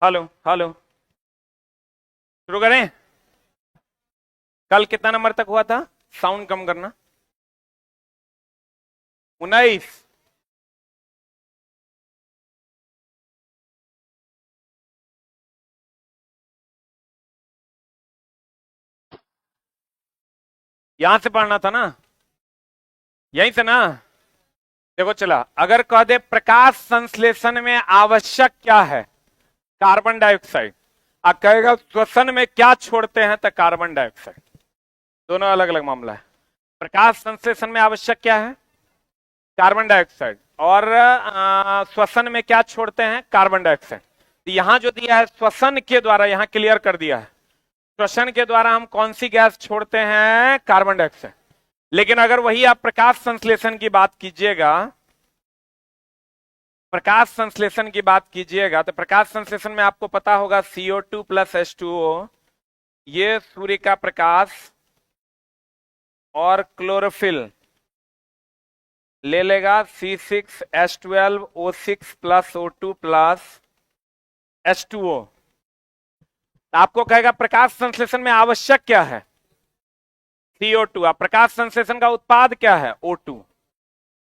Hello hello. शुरू करें। कल कितना नंबर तक हुआ था? साउंड कम करना। 19। यहां से पढ़ना था ना? यहीं से ना? देखो चला, अगर कह दे प्रकाश संश्लेषण में आवश्यक क्या है? Carbon dioxide. अब कहेगा श्वसन में क्या छोड़ते हैं? तो कार्बन डाइऑक्साइड। दोनों अलग अलग मामला है। प्रकाश संश्लेषण में आवश्यक क्या है? Carbon dioxide. और श्वसन में क्या छोड़ते हैं? Carbon dioxide. तो यहां जो दिया है श्वसन के द्वारा, यहां क्लियर कर दिया है। श्वसन के द्वारा हम कौन सी गैस छोड़ते हैं? Carbon dioxide. लेकिन अगर वही आप प्रकाश संश्लेषण की बात कीजिएगा, प्रकाश संश्लेषण की बात कीजिएगा तो प्रकाश संश्लेषण में आपको पता होगा CO2 प्लस H2O, ये सूर्य का प्रकाश और क्लोरोफिल ले लेगा C6H12O6 plus O2 plus H2O। आपको कहेगा प्रकाश संश्लेषण में आवश्यक क्या है? CO2। अब प्रकाश संश्लेषण का उत्पाद क्या है? O2।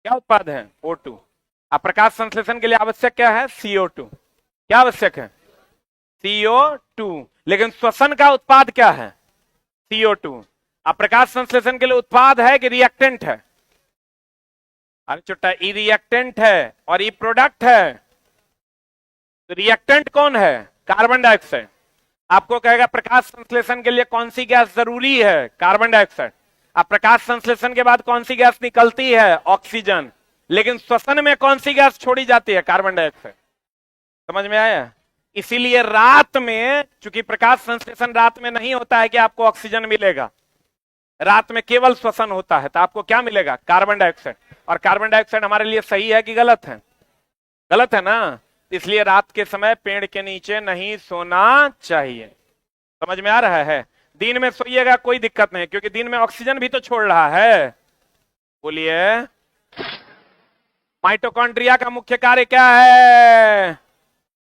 क्या उत्पाद है? O2। अब प्रकाश संश्लेषण के लिए आवश्यक क्या है? CO2। क्या आवश्यक है? CO2। लेकिन श्वसन का उत्पाद क्या है? CO2। अब प्रकाश संश्लेषण के लिए उत्पाद है कि रिएक्टेंट है? अरे छोटा, ई रिएक्टेंट है और ई प्रोडक्ट है। तो रिएक्टेंट कौन है? Carbon dioxide. आपको कहेगा प्रकाश संश्लेषण के लिए कौन सी गैस जरूरी है? Carbon dioxide. अब प्रकाश संश्लेषण के बाद कौन सी गैस निकलती है? ऑक्सीजन। लेकिन श्वसन में कौन सी गैस छोड़ी जाती है? Carbon dioxide. समझ में आया? इसीलिए रात में, चूंकि प्रकाश संश्लेषण रात में नहीं होता है कि आपको ऑक्सीजन मिलेगा, रात में केवल श्वसन होता है, तो आपको क्या मिलेगा? Carbon dioxide. और कार्बन डाइऑक्साइड हमारे लिए सही है कि गलत है? गलत है ना? इसलिए रात के समय पेड़ के नीचे नहीं सोना चाहिए। समझ में आ रहा है? दिन में सोइएगा कोई दिक्कत नहीं, क्योंकि दिन में ऑक्सीजन भी तो छोड़ रहा है। बोलिए। माइटोकॉन्ड्रिया का मुख्य कार्य क्या है?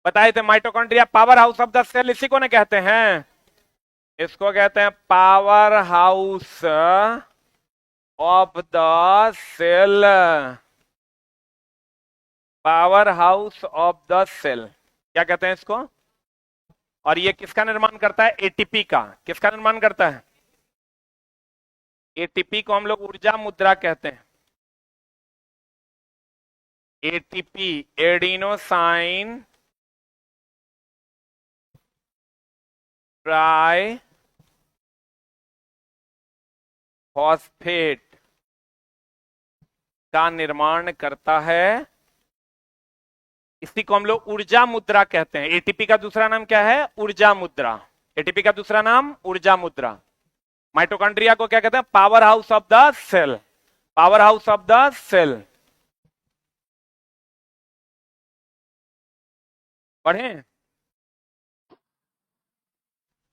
बताए थे, mitochondria power house of the cell, इसी को ना कहते हैं? इसको कहते हैं power house of the cell. Power house of the cell, क्या कहते हैं इसको? और ये किसका निर्माण करता है? एटीपी का। किसका निर्माण करता है? एटीपी को हम लोग ऊर्जा मुद्रा कहते हैं। एटीपी, एडिनोसाइन ट्राई फॉस्फेट का निर्माण करता है। इसी को हम लोग ऊर्जा मुद्रा कहते हैं। एटीपी का दूसरा नाम क्या है? ऊर्जा मुद्रा। एटीपी का दूसरा नाम ऊर्जा मुद्रा। माइटोकॉन्ड्रिया को क्या कहते हैं? Power house of the cell. Power house of the cell. पढ़े?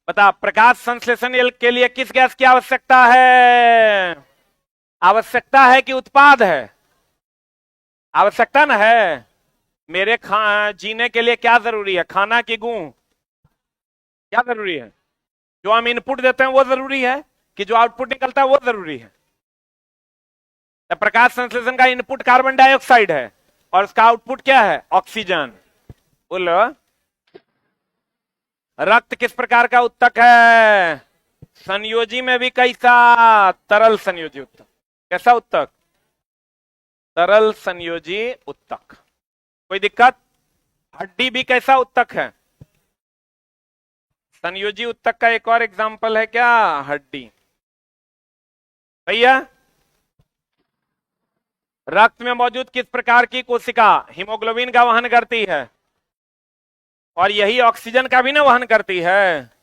बता, प्रकाश संश्लेषण के लिए किस गैस की आवश्यकता है? आवश्यकता है कि उत्पाद है? आवश्यकता ना है। मेरे जीने के लिए क्या जरूरी है? खाना की गूं? क्या जरूरी है? जो हम इनपुट देते हैं वो जरूरी है कि जो आउटपुट निकलता है वो जरूरी है? तो प्रकाश संश्लेषण का इनपुट कार्बन डाइऑक्साइड है और उसका आउटपुट क्या है? ऑक्सीजन। बोलो। रक्त किस प्रकार का उत्तक है? संयोजी में भी कैसा? तरल संयोजी उत्तक। कैसा उत्तक? तरल संयोजी उत्तक। कोई दिक्कत? हड्डी भी कैसा उत्तक है? संयोजी उत्तक का एक और एग्जाम्पल है क्या? हड्डी। भैया, रक्त में मौजूद किस प्रकार की कोशिका हीमोग्लोबिन का वहन करती है और यही ऑक्सीजन का भी ना वहन करती है?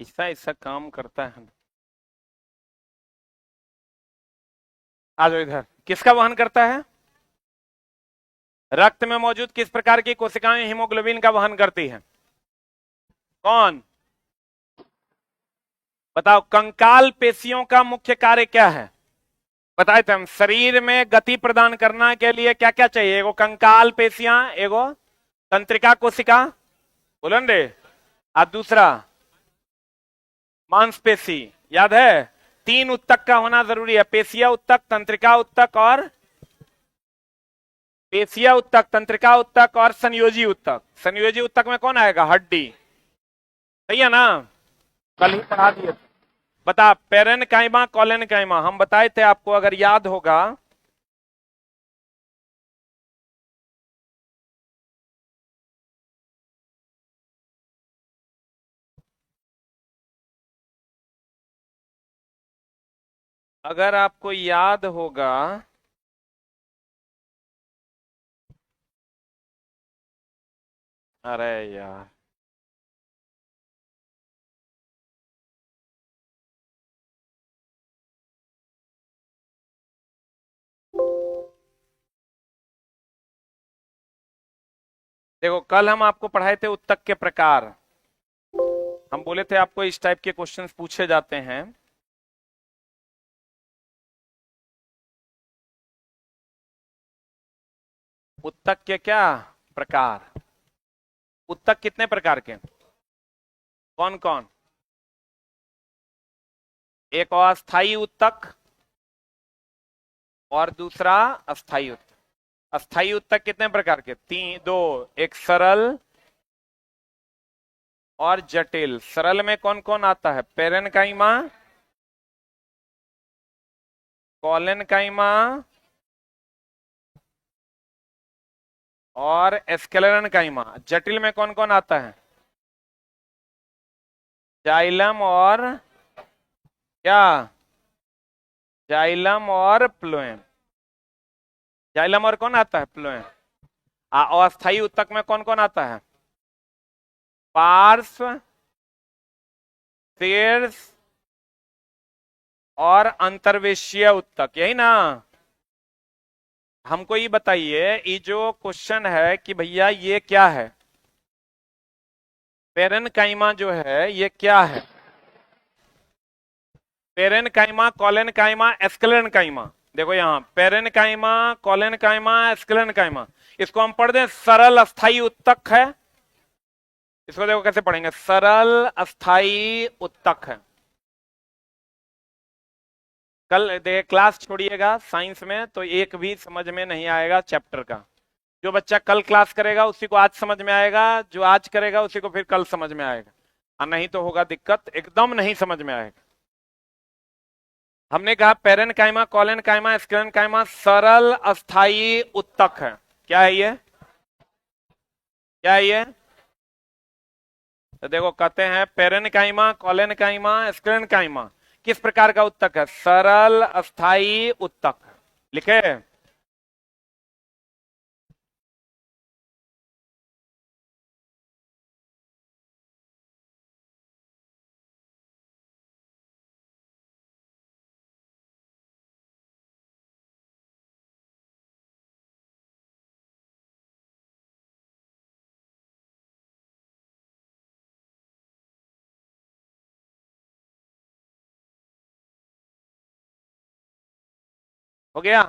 ऐसा ऐसा काम करता है। आ जाओ इधर। किसका वहन करता है? रक्त में मौजूद किस प्रकार की कोशिकाएं हीमोग्लोबिन का वहन करती हैं? कौन? बताओ। कंकाल पेशियों का मुख्य कार्य क्या है? बताए थे हम। शरीर में गति प्रदान करने के लिए क्या क्या चाहिए? एगो कंकाल पेशियां, एगो तंत्रिका कोशिका, बोलन रे, और दूसरा मांसपेशी। याद है? तीन उत्तक का होना जरूरी है। पेशिया उत्तक, तंत्रिका उत्तक और पेशिया उत्तक, तंत्रिका उत्तक और संयोजी उत्तक। संयोजी उत्तक में कौन आएगा? हड्डी। सही है ना? कल ही पढ़ा दिए। बता। पेरेन काइमा, कॉलेन काइमा हम बताए थे आपको, अगर याद होगा। अगर आपको याद होगा, अरे यार, देखो कल हम आपको पढ़ाए थे उत्तक के प्रकार। हम बोले थे आपको इस टाइप के क्वेश्चंस पूछे जाते हैं। उत्तक के क्या प्रकार? उत्तक कितने प्रकार के? कौन कौन? एक अस्थाई उत्तक और दूसरा अस्थाई उत्तक। अस्थाई उत्तक कितने प्रकार के? तीन, दो। एक सरल और जटिल। सरल में कौन कौन आता है? पेरेनकाइमा, कॉलेनकाइमा और एस्केलेरनकाइमा। जटिल में कौन कौन आता है? जाइलम और क्या? जाइलम और प्लोएम। जाइलम और कौन आता है? प्लोएम। अस्थाई उत्तक में कौन कौन आता है? पार्श्व, शीर्ष और अंतर्वेशीय उत्तक। यही ना? हमको ये बताइए, ये जो क्वेश्चन है कि भैया ये क्या है? पेरेनकाइमा जो है ये क्या है? Parenchyma, collenchyma, sclerenchyma. देखो यहाँ पेरेनकाइमा, कॉलेनकाइमा, एस्केलेरनकाइमा। इसको हम पढ़ दें सरल अस्थाई उत्तक है। इसको देखो कैसे पढ़ेंगे। सरल अस्थाई उत्तक है। कल देखिए क्लास छोड़िएगा साइंस में तो एक भी समझ में नहीं आएगा चैप्टर का। जो बच्चा कल क्लास करेगा उसी को आज समझ में आएगा, जो आज करेगा उसी को फिर कल समझ में आएगा, और नहीं तो होगा दिक्कत, एकदम नहीं समझ में आएगा। हमने कहा पेरेनकाइमा, कॉलेनकाइमा, एस्केलेरनकाइमा सरल अस्थाई उत्तक है। क्या है ये? क्या है ये? तो देखो कहते हैं पेरेनकाइमा, कॉलेनकाइमा, एस्केलेरनकाइमा किस प्रकार का उत्तक है? सरल अस्थाई उत्तक। लिखे? हो गया?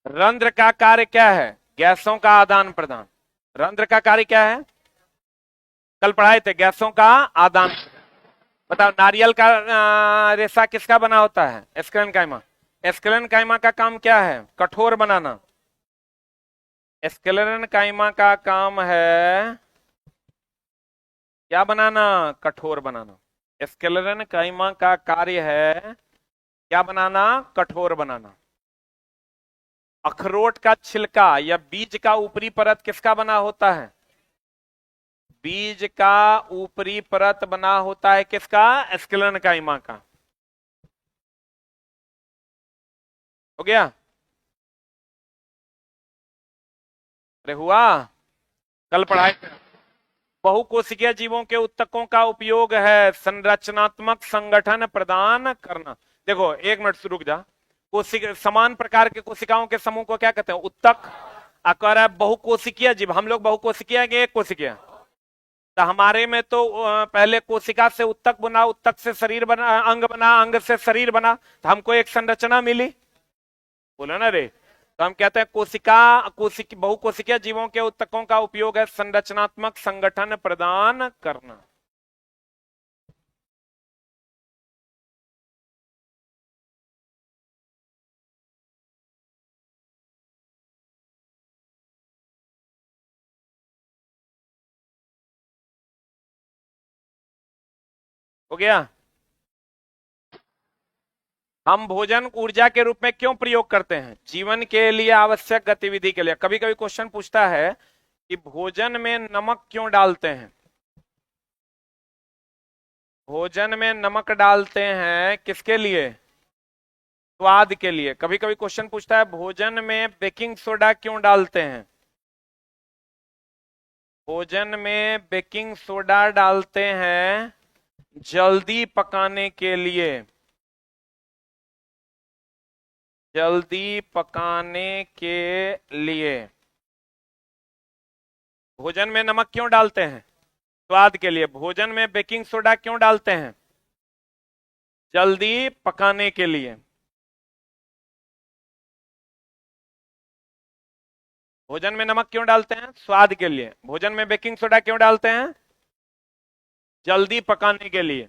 रंध्र का कार्य क्या है? गैसों का आदान प्रदान। रंध्र का कार्य क्या है? कल पढ़ाए थे, गैसों का आदान। बताओ नारियल का रेशा किसका बना होता है? एस्केलेरनकाइमा। एस्केलेरनकाइमा का काम क्या है? कठोर बनाना। एस्केलेरनकाइमा का काम है क्या बनाना? कठोर बनाना। एस्केलेरनकाइमा का कार्य है क्या बनाना? कठोर बनाना। अखरोट का छिलका या बीज का ऊपरी परत किसका बना होता है? बीज का ऊपरी परत बना होता है किसका? एस्केलेरनकाइमा का। हो गया? अरे हुआ? कल पढ़ाए थे। बहुकोशिकीय जीवों के उत्तकों का उपयोग है संरचनात्मक संगठन प्रदान करना। देखो एक मिनट रुक जा। कोशिका, समान प्रकार के कोशिकाओं के समूह को क्या कहते हैं? उत्तक। अकर है बहुकोशिकीय जीव, हम लोग बहुकोशिकीय के एक कोशिकीय, तो हमारे में तो पहले कोशिका से उत्तक बना, उत्तक से शरीर बना, अंग बना, अंग से शरीर बना, तो हमको एक संरचना मिली। बोलो ना रे। तो हम कहते हैं बहुकोशिकीय जीवों के उत्तकों का उपयोग है संरचनात्मक संगठन प्रदान करना। हो गया? हम भोजन ऊर्जा के रूप में क्यों प्रयोग करते हैं? जीवन के लिए आवश्यक गतिविधि के लिए। कभी कभी क्वेश्चन पूछता है कि भोजन में नमक क्यों डालते हैं? भोजन में नमक डालते हैं किसके लिए? स्वाद के लिए। कभी कभी क्वेश्चन पूछता है भोजन में बेकिंग सोडा क्यों डालते हैं? भोजन में बेकिंग सोडा डालते हैं जल्दी पकाने के लिए। जल्दी पकाने के लिए भोजन में नमक क्यों डालते हैं? स्वाद के लिए। भोजन में बेकिंग सोडा क्यों डालते हैं? जल्दी पकाने के लिए। भोजन में नमक क्यों डालते हैं? स्वाद के लिए। भोजन में बेकिंग सोडा क्यों डालते हैं? जल्दी पकाने के लिए।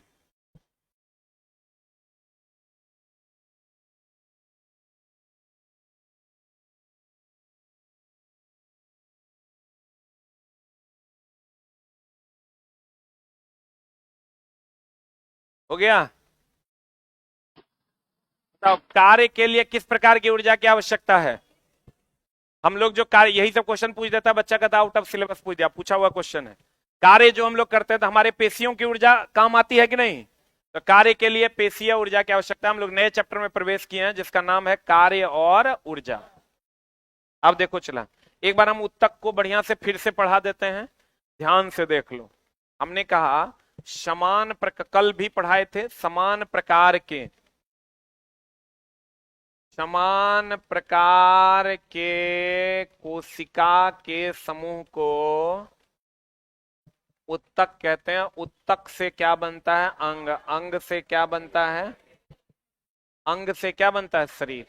हो गया? तो कार्य के लिए किस प्रकार की ऊर्जा की आवश्यकता है? हम लोग जो कार्य, यही सब क्वेश्चन पूछ देता है बच्चा, कहता आउट ऑफ सिलेबस पूछ दिया, पूछा हुआ क्वेश्चन है। कार्य जो हम लोग करते हैं तो हमारे पेशियों की ऊर्जा काम आती है कि नहीं? तो कार्य के लिए पेशीय ऊर्जा की आवश्यकता। हम लोग नए चैप्टर में प्रवेश किए हैं जिसका नाम है कार्य और ऊर्जा। अब देखो चला, एक बार हम उत्तक को बढ़िया से फिर से पढ़ा देते हैं, ध्यान से देख लो। हमने कहा कल भी पढ़ाए थे, समान प्रकार के कोशिका के समूह को उत्तक कहते हैं। उत्तक से क्या बनता है? अंग। अंग से क्या बनता है? अंग से क्या बनता है? शरीर।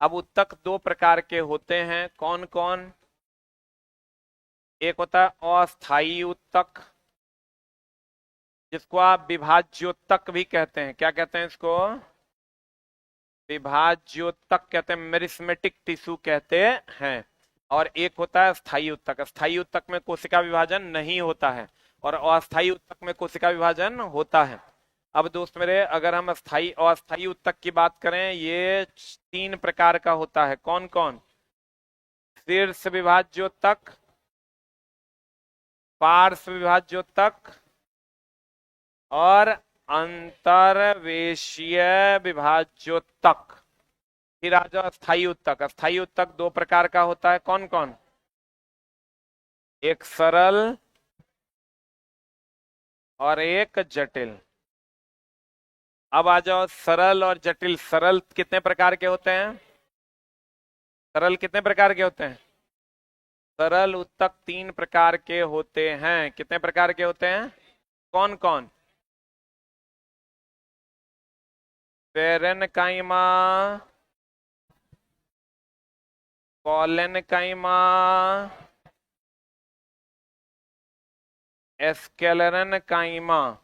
अब उत्तक दो प्रकार के होते हैं, कौन कौन? एक होता है अस्थाई उत्तक, जिसको आप विभाज्योत्तक भी कहते हैं। क्या कहते हैं इसको? विभाज्योत्तक कहते हैं, मेरिस्मेटिक टिश्यू कहते हैं। और एक होता है स्थायी उत्तक। स्थायी उत्तक में कोशिका विभाजन नहीं होता है और अस्थायी उत्तक में कोशिका विभाजन होता है। अब दोस्त मेरे, अगर हम स्थायी और अस्थायी उत्तक की बात करें, ये तीन प्रकार का होता है। कौन कौन? शीर्ष विभाज्योत्तक, पार्श्व विभाज्योत्तक और अंतर्वेशीय विभाज्योत्तक। फिर आ जाओ स्थायी उत्तक। स्थायी उत्तक दो प्रकार का होता है, कौन कौन? एक सरल और एक जटिल। अब आ जाओ सरल और जटिल। सरल कितने प्रकार के होते हैं? सरल कितने प्रकार के होते हैं? सरल उत्तक तीन प्रकार के होते हैं। कितने प्रकार के होते हैं? कौन कौन? Parenchyma, collenchyma, sclerenchyma.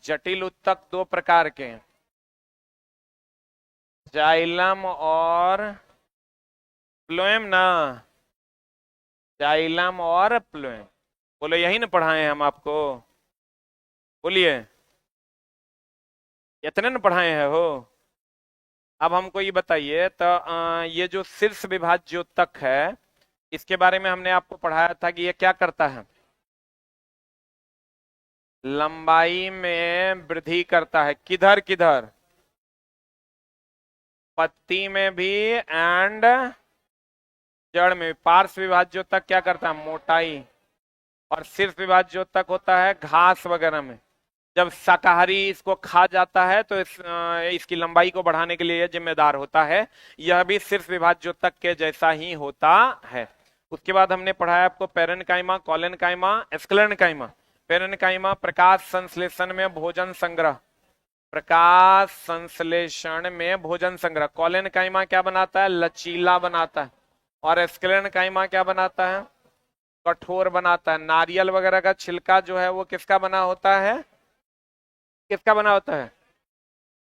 जटिल उत्तक दो प्रकार के हैं, जाइलम और फ्लोएम ना। जाइलम और फ्लोएम। बोलो यही ना पढ़ाए हैं हम आपको? बोलिए, इतने ना पढ़ाए हैं हो? अब हमको ये बताइए तो ये जो शीर्ष विभाज्योत्तक है, इसके बारे में हमने आपको पढ़ाया था कि ये क्या करता है? लंबाई में वृद्धि करता है। किधर किधर? पत्ती में भी एंड जड़ में। पार्श्व विभाज्योत्तक क्या करता है? मोटाई। और शीर्ष विभाज्योतक होता है घास वगैरह में। जब शाकाहारी इसको खा जाता है तो इसकी लंबाई को बढ़ाने के लिए जिम्मेदार होता है। यह भी शीर्ष विभाज्योतक के जैसा ही होता है। उसके बाद हमने पढ़ाया आपको पेरेन्काइमा, कॉलेनकाइमा, एस्क्लेरनकाइमा। पेरेन्काइमा प्रकाश संश्लेषण में भोजन संग्रह, प्रकाश संश्लेषण में भोजन संग्रह। कॉलेनकाइमा क्या बनाता है? लचीला बनाता है। और एस्क्लेरनकाइमा क्या बनाता है? कठोर बनाता है। नारियल वगैरह का छिलका जो है वो किसका बना होता है? किसका बना होता है?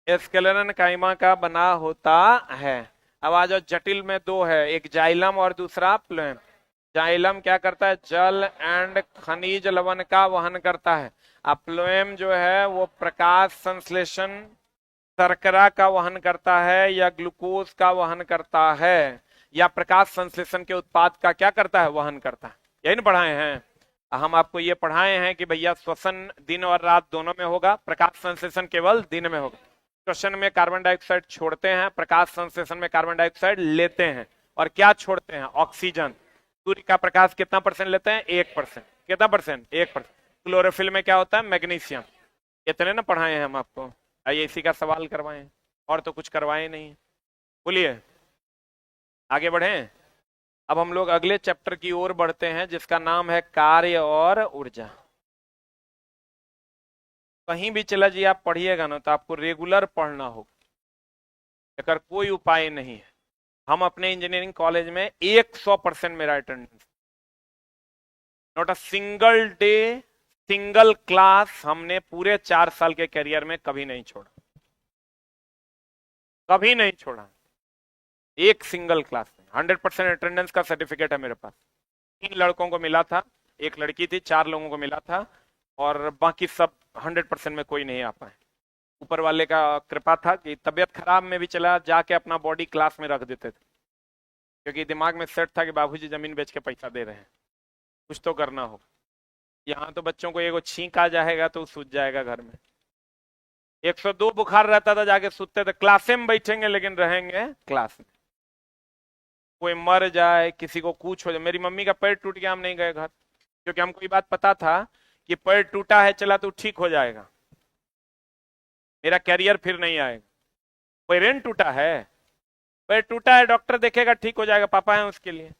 एस्केलेरनकाइमा का बना होता है। अब आ जाओ जटिल में, दो है, एक जाइलम और दूसरा प्लोएम। जाइलम क्या करता है? जल एंड खनिज लवण का वहन करता है। अब प्लोएम जो है वो प्रकाश संश्लेषण शर्करा का वहन करता है या ग्लूकोज का वहन करता है, या प्रकाश संश्लेषण के उत्पाद का क्या करता है? वहन करता है। यही ना पढ़ाए हैं हम आपको? ये पढ़ाए हैं कि भैया श्वसन दिन और रात दोनों में होगा, प्रकाश संश्लेषण केवल दिन में होगा। श्वसन में कार्बन डाइऑक्साइड छोड़ते हैं, प्रकाश संश्लेषण में कार्बन डाइऑक्साइड लेते हैं। और क्या छोड़ते हैं? ऑक्सीजन। सूर्य का प्रकाश कितना परसेंट लेते हैं? 1%। कितना परसेंट? 1%। क्लोरोफिल में क्या होता है? मैग्नीशियम। इतने ना पढ़ाए हैं हम आपको। आइए इसी का सवाल करवाएं, और तो कुछ करवाए नहीं। बोलिए, आगे बढ़े। अब हम लोग अगले चैप्टर की ओर बढ़ते हैं जिसका नाम है कार्य और ऊर्जा। कहीं भी चला जी आप पढ़िएगा ना तो आपको रेगुलर पढ़ना होगा, अगर कोई उपाय नहीं है। हम अपने इंजीनियरिंग कॉलेज में 100% मेरा attendance, not a single day, single class हमने पूरे 4 साल के करियर में कभी नहीं छोड़ा, कभी नहीं छोड़ा। एक सिंगल क्लास में 100% अटेंडेंस का सर्टिफिकेट है मेरे पास। 3 लड़कों को मिला था, एक लड़की थी, 4 लोगों को मिला था, और बाकी सब 100% में कोई नहीं आ पाए। ऊपर वाले का कृपा था कि तबीयत खराब में भी चला जाके अपना बॉडी क्लास में रख देते थे, क्योंकि दिमाग में सेट था कि बाबूजी जमीन बेच के पैसा दे रहे हैं, कुछ तो करना हो। यहाँ तो बच्चों को एगो छींक आ जाएगा तो सूझ जाएगा घर में। 102 बुखार रहता था, जाके सूते थे। क्लासे में बैठेंगे लेकिन रहेंगे क्लास में। कोई मर जाए, किसी को कुछ हो जाए। मेरी मम्मी का पैर टूट गया, हम नहीं गए घर, क्योंकि हमको ये बात पता था कि पैर टूटा है, चला तो ठीक हो जाएगा, मेरा कैरियर फिर नहीं आएगा। पैर टूटा है, पैर टूटा है, डॉक्टर देखेगा ठीक हो जाएगा, पापा है उसके लिए।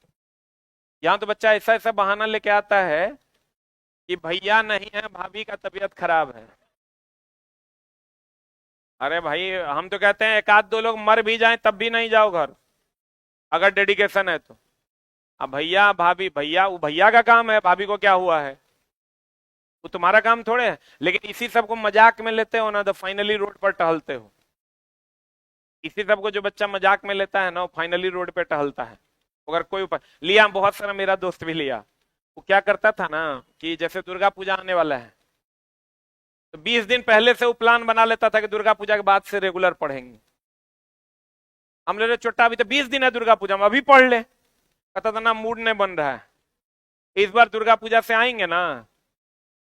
यहाँ तो बच्चा ऐसा ऐसा बहाना लेके आता है कि भैया नहीं है, भाभी का तबीयत खराब है। अरे भाई, हम तो कहते हैं एक आध दो लोग मर भी जाएं तब भी नहीं जाओ घर, अगर डेडिकेशन है तो। अब भैया भाभी, भैया वो भैया का काम है, भाभी को क्या हुआ है, वो तुम्हारा काम थोड़े है। लेकिन इसी सब को मजाक में लेते हो ना तो फाइनली रोड पर टहलते हो। इसी सब को जो बच्चा मजाक में लेता है ना, वो फाइनली रोड पे टहलता है। अगर कोई उपाय लिया, बहुत सारा मेरा दोस्त भी लिया। वो क्या करता था ना कि जैसे दुर्गा पूजा आने वाला है तो 20 दिन पहले से वो प्लान बना लेता था कि दुर्गा पूजा के बाद से रेगुलर पढ़ेंगे। हम ले चोटा अभी तो 20 दिन है दुर्गा पूजा में, अभी पढ़ ले। कहता था ना मूड नहीं बन रहा है, इस बार दुर्गा पूजा से आएंगे ना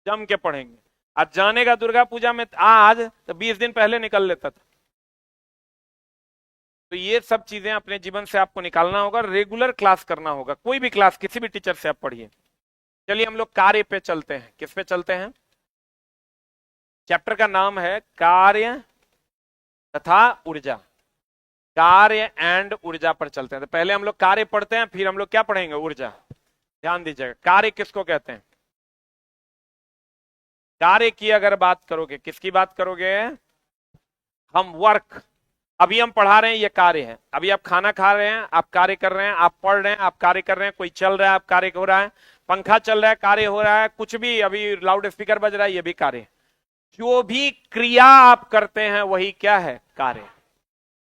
जम के पढ़ेंगे। आज जाने का दुर्गा पूजा में आज तो 20 दिन पहले निकल लेता था। तो ये सब चीजें अपने जीवन से आपको निकालना होगा, रेगुलर क्लास करना होगा। कोई भी क्लास किसी भी टीचर से आप पढ़िए। चलिए हम लोग कार्य पे चलते हैं। किस पे चलते हैं? चैप्टर का नाम है कार्य तथा ऊर्जा। कार्य एंड ऊर्जा पर चलते हैं। तो पहले हम लोग कार्य पढ़ते हैं, फिर हम लोग क्या पढ़ेंगे? ऊर्जा। ध्यान दीजिएगा, कार्य किसको कहते हैं? कार्य की अगर बात करोगे, किसकी बात करोगे? हम वर्क। अभी हम पढ़ा रहे हैं, ये कार्य है। अभी आप खाना खा रहे हैं, आप कार्य कर रहे हैं। आप पढ़ रहे हैं, आप कार्य कर रहे हैं। कोई चल रहा है, आप कार्य हो रहा है। पंखा चल रहा है, कार्य हो रहा है। कुछ भी, अभी लाउड स्पीकर बज रहा है, ये भी कार्य। जो भी क्रिया आप करते हैं वही क्या है? कार्य।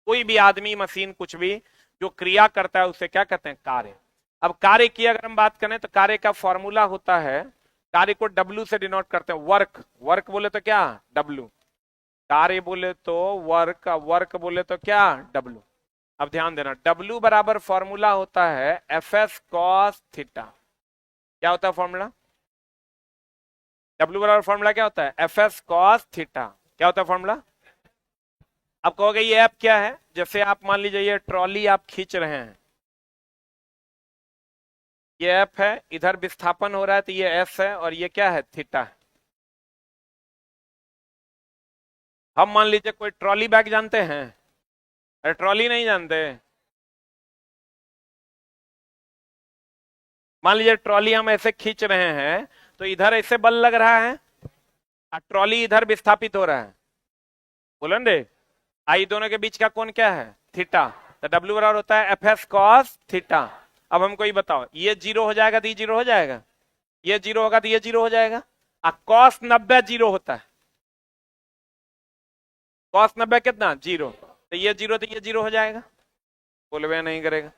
कोई भी आदमी, मशीन, कुछ भी जो क्रिया करता है उसे क्या कहते हैं? कार्य। अब कार्य की अगर हम बात करें तो कार्य का फॉर्मूला होता है, कार्य को W से डिनोट करते हैं। वर्क, वर्क बोले तो क्या? W। कार्य बोले तो वर्क, वर्क बोले तो क्या? W। अब ध्यान देना, W बराबर फॉर्मूला होता है Fs cos थीटा। क्या होता है फॉर्मूला? W बराबर फॉर्मूला क्या होता है? Fs cos theta. क्या होता है फॉर्मूला? अब कहोगे ये ऐप क्या है? जैसे आप मान लीजिए ये ट्रॉली आप खींच रहे हैं, ये एफ है, इधर विस्थापन हो रहा है तो ये एस है, और ये क्या है, थीटा है। हम मान लीजिए कोई ट्रॉली बैग जानते हैं? अरे ट्रॉली नहीं जानते? मान लीजिए ट्रॉली हम ऐसे खींच रहे हैं, तो इधर ऐसे बल लग रहा है और ट्रॉली इधर विस्थापित हो रहा है। बोलन रे, आई दोनों के बीच का कोण क्या है, थीटा। तो डब्ल्यू बराबर होता है एफ एस कॉस थीटा। अब हमको ये बताओ, ये जीरो हो जाएगा तो ये जीरो हो जाएगा, ये जीरो होगा तो ये जीरो हो जाएगा। कॉस 90 जीरो होता है, कॉस 90 कितना, जीरो। तो ये जीरो तो ये जीरो हो जाएगा। बोलवे नहीं करेगा।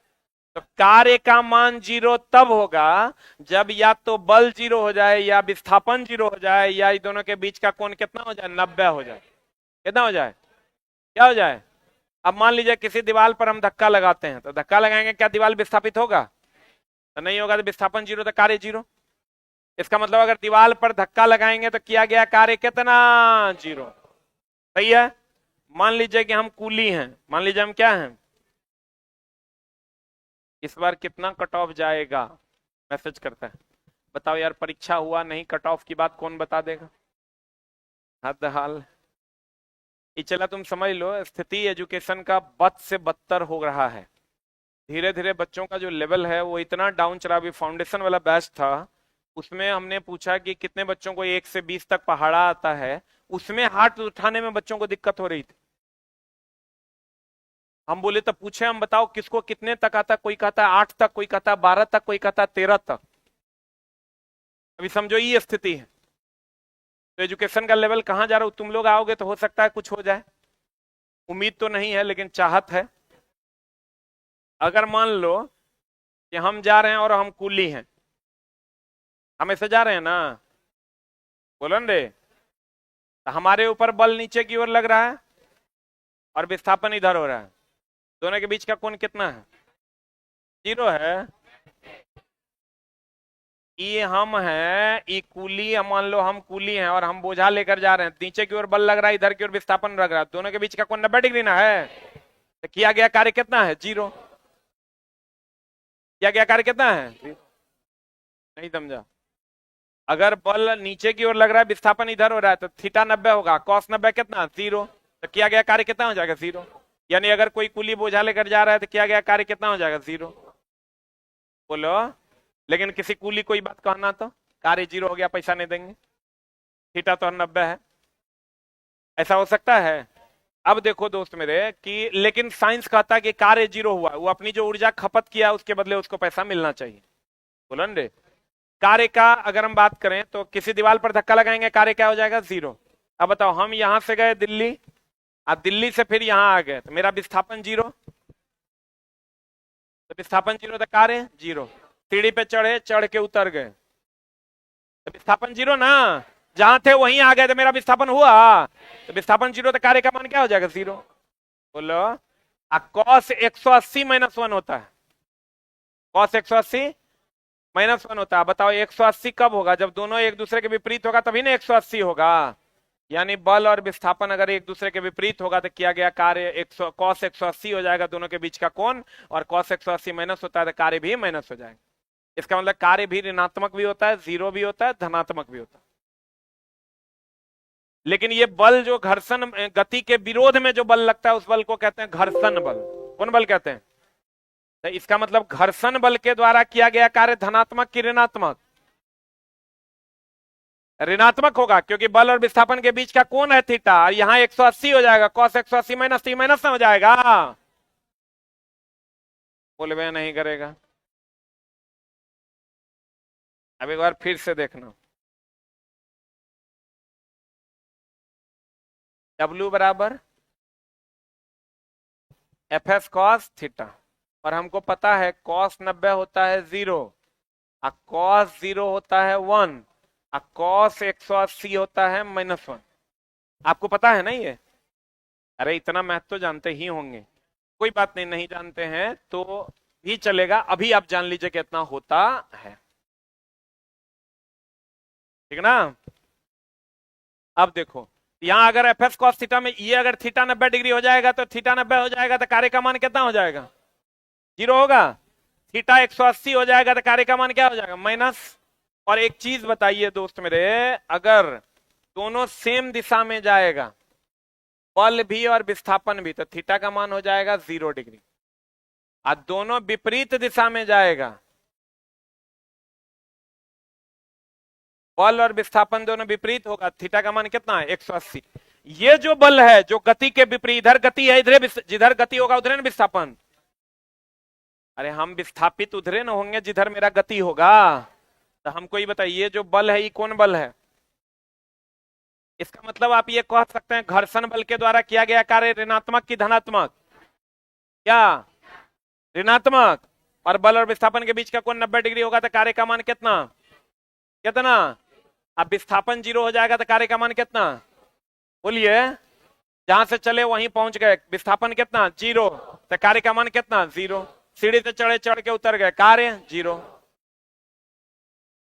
तो कार्य का मान जीरो तब होगा जब या तो बल जीरो हो जाए, या विस्थापन जीरो हो जाए, या इन दोनों के बीच का कोण कितना हो जाए, 90 हो जाए। कितना हो जाए, क्या हो जाए? अब मान लीजिए किसी दीवार पर हम धक्का लगाते हैं, तो धक्का लगाएंगे, क्या दीवार विस्थापित होगा? तो नहीं होगा, तो विस्थापन जीरो तो कार्य जीरो। इसका मतलब अगर दीवार पर धक्का लगाएंगे तो किया गया कार्य कितना, जीरो। सही है। मान लीजिए कि हम कूली हैं, मान लीजिए हम क्या हैं, इस बार कितना कट ऑफ जाएगा, मैसेज करता है। बताओ यार, परीक्षा हुआ नहीं, कट ऑफ की बात कौन बता देगा? हद हाल। ये चला, तुम समझ लो, स्थिति एजुकेशन का बद से बदतर हो रहा है। धीरे धीरे बच्चों का जो लेवल है वो इतना डाउन चला। अभी फाउंडेशन वाला बैच था, उसमें हमने पूछा कि कितने बच्चों को 1 से 20 तक पहाड़ा आता है, उसमें हाथ उठाने में बच्चों को दिक्कत हो रही थी। हम बोले तो पूछे, हम बताओ किसको कितने तक आता है? कोई कहता है 8 तक, कोई कहता है 12 तक, कोई कहता है 13 तक। अभी समझो ये स्थिति है। तो एजुकेशन का लेवल कहां जा रहा हो? तुम लोग आओगे तो हो सकता है कुछ हो जाए, उम्मीद तो नहीं है लेकिन चाहत है। अगर मान लो कि हम जा रहे हैं और हम कूली हैं, हम ऐसे जा रहे हैं ना, बोलन रे, तो हमारे ऊपर बल नीचे की ओर लग रहा है और विस्थापन इधर हो रहा है। दोनों के बीच का कोण कितना है, जीरो है। ये हम हैं, ये कूली, हम मान लो हम कूली हैं और हम बोझा लेकर जा रहे हैं, नीचे की ओर बल लग रहा है, इधर की ओर विस्थापन लग रहा है, दोनों के बीच का कोण 90 डिग्री ना है। तो किया गया कार्य कितना है, जीरो। किया गया कार्य कितना है, नहीं समझा? अगर बल नीचे की ओर लग रहा है, विस्थापन इधर हो रहा है, तो थीटा 90 होगा, कॉस 90 कितना, जीरो। तो किया गया कार्य कितना हो जाएगा, जीरो। यानी अगर कोई कुली बोझा लेकर जा रहा है तो किया गया कार्य कितना हो जाएगा, जीरो। बोलो। लेकिन किसी कुली कोई बात कहना तो कार्य जीरो हो गया, पैसा नहीं देंगे, थीटा तो 90 है। ऐसा हो सकता है? अब देखो दोस्त मेरे कि लेकिन साइंस कहता है कि कार्य जीरो हुआ, वो अपनी जो ऊर्जा खपत किया उसके बदले उसको पैसा मिलना चाहिए। बोलो रे, कार्य का अगर हम बात करें तो किसी दीवार पर धक्का लगाएंगे, कार्य क्या हो जाएगा, जीरो। अब बताओ, हम यहां से गए दिल्ली, अब दिल्ली से फिर यहां आ गए, तो मेरा विस्थापन जीरो, तो विस्थापन जीरो तो कार्य जीरो। सीढ़ी पे चढ़े, चढ़ के उतर गए, तो विस्थापन जीरो ना। जहां थे वहीं आ गए तो मेरा विस्थापन हुआ, तो विस्थापन जीरो, तो कार्य का मान क्या हो जाएगा, जीरो। बोलो। कॉस 180 -1 होता है, कॉस 180 -1 होता है। बताओ 180 कब होगा, जब दोनों एक दूसरे के विपरीत होगा तभी ना 180 होगा। यानी बल और विस्थापन अगर एक दूसरे के विपरीत होगा तो किया गया कार्य कॉस 180 हो जाएगा, दोनों के बीच का कोण। और कॉस 180 माइनस होता है तो कार्य भी माइनस हो जाएगा। इसका मतलब कार्य भी ऋणात्मक भी होता है, जीरो भी होता है, धनात्मक भी होता है। लेकिन ये बल जो घर्षण गति के विरोध में जो बल लगता है उस बल को कहते हैं घर्षण बल। कौन बल कहते हैं? तो इसका मतलब घर्षण बल के द्वारा किया गया कार्य धनात्मक की ऋणात्मक? ऋणात्मक होगा, क्योंकि बल और विस्थापन के बीच का कोण है थीटा, और यहां 180 हो जाएगा, कॉस 180 माइनस टी माइनस हो जाएगा। बोलवे नहीं करेगा। अब एक बार फिर से देखना, W बराबर एफ एस कॉस थीटा, और हमको पता है कॉस 90 होता है जीरो, और कॉस जीरो होता है 1, और कॉस 180 होता है -1। आपको पता है ना ये? अरे इतना मैथ तो जानते ही होंगे। कोई बात नहीं, नहीं जानते हैं तो भी चलेगा, अभी आप जान लीजिए कितना होता है, ठीक ना। अब देखो, यहां अगर एफ एस कॉस थीटा में ये अगर थीटा 90 डिग्री हो जाएगा तो थीटा 90 हो जाएगा, तो कार्य का मान कितना हो जाएगा, जीरो होगा। थीटा 180 हो जाएगा तो कार्य का मान क्या हो जाएगा, माइनस। और एक चीज बताइए दोस्त मेरे, अगर दोनों सेम दिशा में जाएगा, बल भी और विस्थापन भी, तो थीटा का मान हो जाएगा 0 डिग्री। और दोनों विपरीत दिशा में जाएगा, बल और विस्थापन दोनों विपरीत होगा, थीटा का मान कितना है, 180। ये जो बल है जो गति के विपरीत, इधर गति है, इधर जिधर गति होगा उधर ना विस्थापन। अरे हम विस्थापित उधरे न होंगे जिधर मेरा गति होगा। तो हमको ये बताइए, ये जो बल है ये कौन बल है? इसका मतलब आप ये कह सकते हैं घर्षण बल के द्वारा किया गया कार्य ऋणात्मक की धनात्मक, क्या ऋणात्मक। और बल और विस्थापन के बीच का कोण 90 डिग्री होगा तो कार्य का मान कितना, कितना। अब विस्थापन 0 हो जाएगा तो कार्य का मान कितना, बोलिए। जहां से चले वहीं पहुंच गए, विस्थापन कितना 0, तो कार्य का मान कितना 0। सीढ़ी से चढ़े, चढ़ के उतर गए, कार्य 0।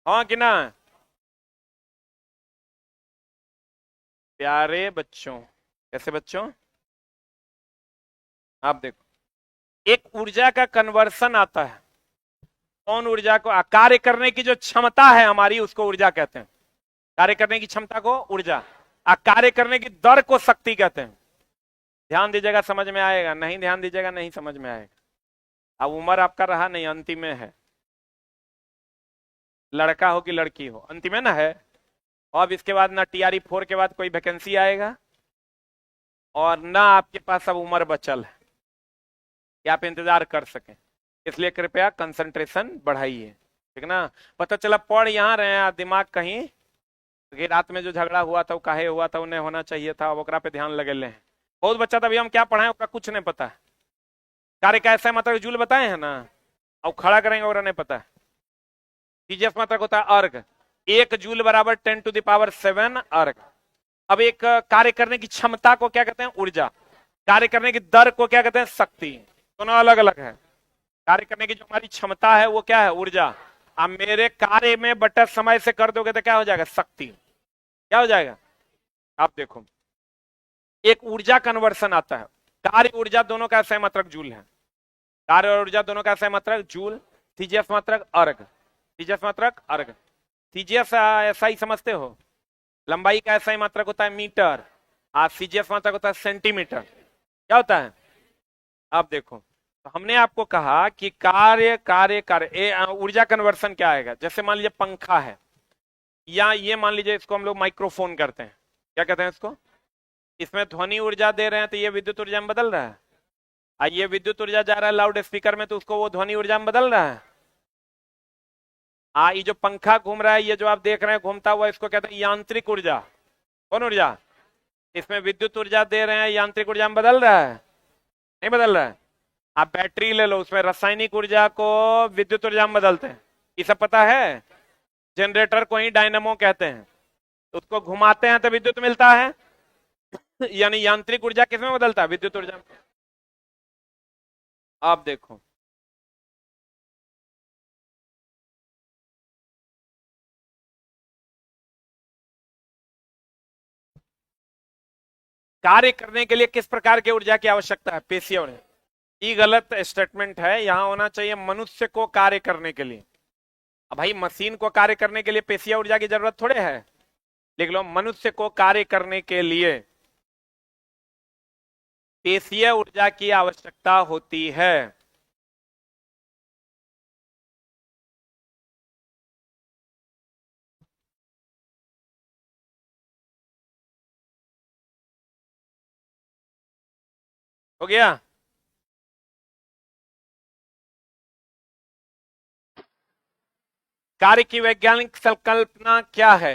हाँ कि ना प्यारे बच्चों? कैसे बच्चों? आप देखो, एक ऊर्जा का कन्वर्सन आता है, कौन ऊर्जा को, कार्य करने की जो क्षमता है हमारी उसको ऊर्जा कहते हैं। कार्य करने की क्षमता को ऊर्जा, कार्य करने की दर को शक्ति कहते हैं। ध्यान दीजिएगा, समझ में आएगा, नहीं ध्यान दीजिएगा नहीं समझ में आएगा। अब उम्र आपका रहा नहीं, अंतिम में है, लड़का हो कि लड़की हो, अंतिम में ना है। अब इसके बाद ना टीआरई 4 के बाद कोई वैकेंसी आएगा, और ना आपके पास अब उम्र बचल है कि आप इंतजार कर सकें। इसलिए कृपया कंसंट्रेशन बढ़ाइए, ठीक ना। पता चला पढ़ यहाँ रहे हैं, दिमाग कहीं कि रात में जो झगड़ा हुआ था वो काहे हुआ था, उन्हें होना चाहिए था, अब ओकरा पे ध्यान लगे ले। बहुत बच्चा था, अभी हम क्या पढ़ाएं उसका कुछ नहीं पता है। कार्य कैसा है मतलब जूल बताए हैं ना, अब खड़ा करेंगे और नहीं पता है। टीजीएस मतलब होता है अर्ग, 1 जूल बराबर 10⁻7 अर्ग। अब एक कार्य करने की क्षमता को क्या कहते हैं, ऊर्जा। कार्य करने की दर को क्या कहते हैं, शक्ति। दोनों अलग अलग है। कार्य करने की जो हमारी क्षमता है वो क्या है, ऊर्जा। अब मेरे कार्य में बटा समय से कर दोगे तो क्या हो जाएगा, शक्ति। क्या हो जाएगा, आप देखो, एक ऊर्जा कन्वर्सन आता है, कार्य ऊर्जा दोनों का सही मात्रक जूल है। कार्य और ऊर्जा दोनों का सही मात्रक जूल। TGF मात्रक अर्ग, TGF मात्रक अर्ग। TGF ऐसा ही समझते हो, लंबाई का ऐसा ही मात्रक होता है मीटर, और CGF मात्रक होता है सेंटीमीटर। क्या होता है, आप देखो, तो हमने आपको कहा कि कार्य कार्य कार्य ऊर्जा कन्वर्सन क्या आएगा। जैसे मान लीजिए पंखा है, या ये मान लीजिए इसको हम लोग माइक्रोफोन करते हैं, क्या कहते हैं इसको, इसमें ध्वनि ऊर्जा दे रहे हैं तो ये विद्युत ऊर्जा में बदल रहा है। ये विद्युत ऊर्जा जा रहा है लाउड स्पीकर में तो उसको वो ध्वनि ऊर्जा में बदल रहा है। ये जो पंखा घूम रहा है, ये जो आप देख रहे हैं घूमता हुआ, इसको कहते हैं यांत्रिक ऊर्जा। कौन ऊर्जा, इसमें विद्युत ऊर्जा दे रहे हैं, यांत्रिक ऊर्जा में बदल रहा है, नहीं बदल रहा है। आप बैटरी ले लो, उसमें रासायनिक ऊर्जा को विद्युत ऊर्जा में बदलते हैं, ये सब पता है। जनरेटर को ही डायनामो कहते हैं, उसको घुमाते हैं तो विद्युत मिलता है। यानी यांत्रिक ऊर्जा किसमें बदलता है, विद्युत ऊर्जा में। आप देखो, कार्य करने के लिए किस प्रकार की ऊर्जा की आवश्यकता है, पेशियों ने। ये गलत स्टेटमेंट है, यहां होना चाहिए मनुष्य को कार्य करने के लिए। अब भाई मशीन को कार्य करने के लिए पेशिया ऊर्जा की जरूरत थोड़े है, लिख लो मनुष्य को कार्य करने के लिए पेशीय ऊर्जा की आवश्यकता होती है। हो गया, कार्य की वैज्ञानिक संकल्पना क्या है।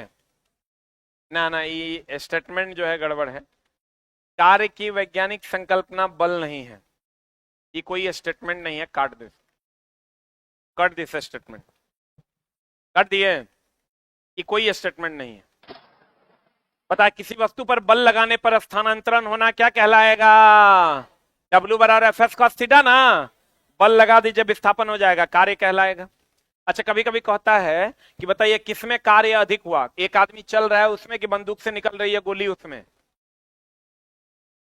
ना ये स्टेटमेंट जो है गड़बड़ है। कार्य की वैज्ञानिक संकल्पना बल नहीं है, ये कोई स्टेटमेंट नहीं है, काट दे, कट दिस स्टेटमेंट, कर दिए। ये कोई स्टेटमेंट नहीं है। पता, किसी वस्तु पर बल लगाने पर स्थानांतरण होना क्या कहलाएगा, W बराबर FS cos थीटा ना। बल लगा दीजिए विस्थापन हो जाएगा, कार्य कहलाएगा। अच्छा, कभी कभी कहता है कि बताइए किसमें कार्य अधिक हुआ, एक आदमी चल रहा है उसमें कि बंदूक से निकल रही है गोली उसमें।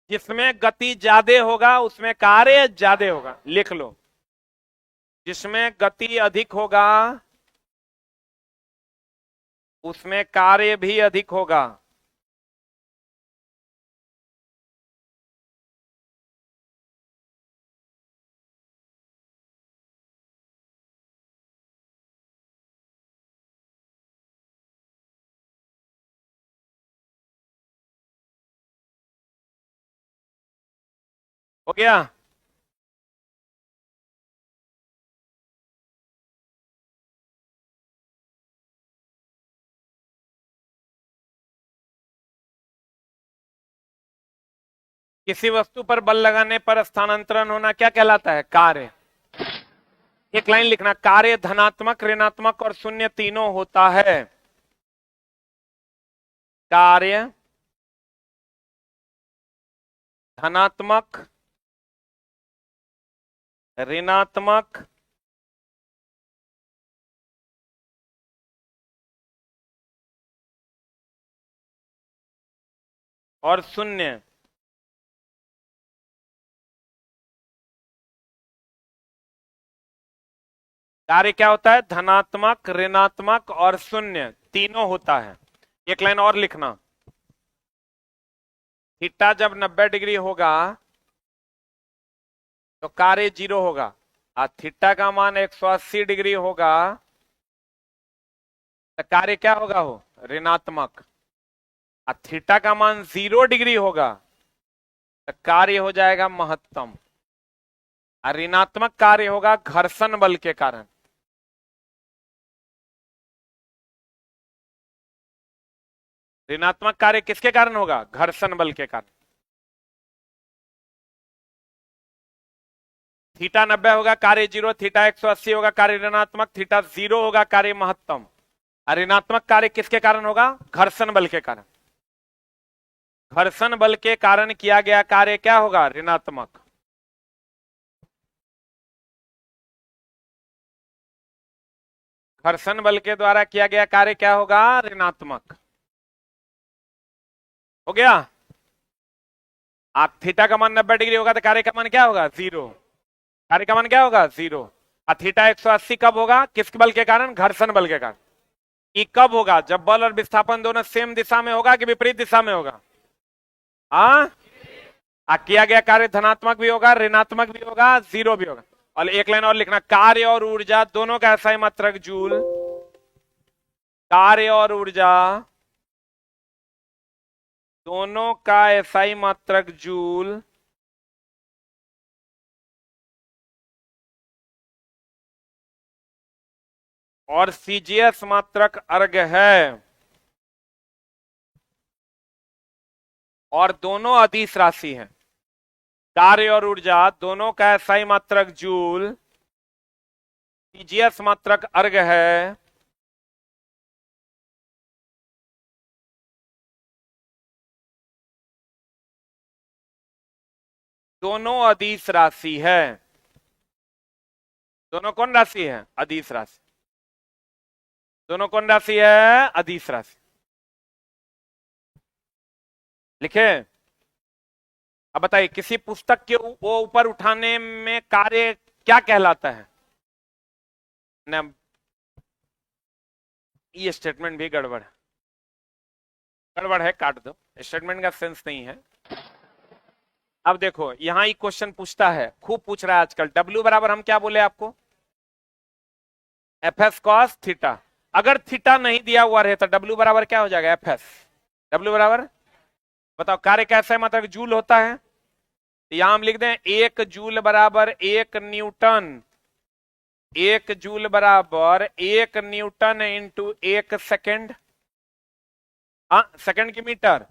जिसमें गति ज्यादा होगा उसमें कार्य ज्यादा होगा, लिख लो। जिसमें गति अधिक होगा उसमें कार्य भी अधिक होगा। हो गया? किसी वस्तु पर बल लगाने पर स्थानांतरण होना क्या कहलाता है? कार्य। एक लाइन लिखना, कार्य धनात्मक, ऋणात्मक और शून्य तीनों होता है। कार्य धनात्मक, ऋणात्मक और शून्य। कार्य क्या होता है? धनात्मक, ऋणात्मक और शून्य तीनों होता है। एक लाइन और लिखना, थीटा जब 90 डिग्री होगा तो कार्य 0 होगा, और थीटा का मान 180 डिग्री होगा तो कार्य क्या होगा? हो ऋणात्मक। और थीटा का मान 0 डिग्री होगा तो कार्य हो जाएगा महत्तम। और ऋणात्मक कार्य होगा घर्षण बल के कारण। ऋणात्मक कार्य किसके कारण होगा? घर्षण बल के कारण। थीटा 90 होगा, कार्य 0, थीटा 180 होगा, कार्य ऋणात्मक, थीटा 0 होगा, कार्य महत्तम। और ऋणात्मक कार्य किसके कारण होगा? घर्षण बल के कारण। घर्षण बल के कारण किया गया कार्य क्या होगा? ऋणात्मक। घर्षण बल के द्वारा किया गया कार्य क्या होगा? ऋणात्मक। हो गया? आप थीटा का मान 90 डिग्री होगा तो कार्य का मान क्या होगा? 0। कार्य का मान क्या होगा? 0। और थीटा 180 कब होगा? किस बल के कारण? घर्षण बल के कारण। ये कब होगा? जब बल और विस्थापन दोनों सेम दिशा में होगा कि विपरीत दिशा में होगा? हाँ, किया गया कार्य धनात्मक भी होगा, ऋणात्मक भी होगा, 0 भी होगा। और एक लाइन और लिखना, कार्य और ऊर्जा दोनों का SI मात्रक जूल। कार्य और ऊर्जा दोनों का SI मात्रक जूल। और CGS मात्रक अर्घ है। और दोनों अदिश राशि हैं। कार्य और ऊर्जा दोनों का SI मात्रक जूल, CGS मात्रक अर्घ है। दोनों अदिश राशि है। दोनों कौन राशि है? अदिश राशि। दोनों कौन राशि है? अदिश राशि। लिखे? अब बताइए, किसी पुस्तक के वो ऊपर उठाने में कार्य क्या कहलाता है? न, ये स्टेटमेंट भी गड़बड़ है। गड़बड़ है, काट दो, स्टेटमेंट का सेंस नहीं है। अब देखो, यहां एक क्वेश्चन पूछता है, खूब पूछ रहा है आजकल, W बराबर हम क्या बोले आपको? FS cos theta. अगर थीटा नहीं दिया हुआ रहे तो W बराबर क्या हो जाएगा? FS। W बराबर, बताओ, कार्य कैसे मतलब जूल होता है? यहां हम लिख दें 1 जूल बराबर 1 न्यूटन। 1 जूल बराबर 1 न्यूटन इंटू 1 सेकेंड। हाँ, सेकेंड की मीटर।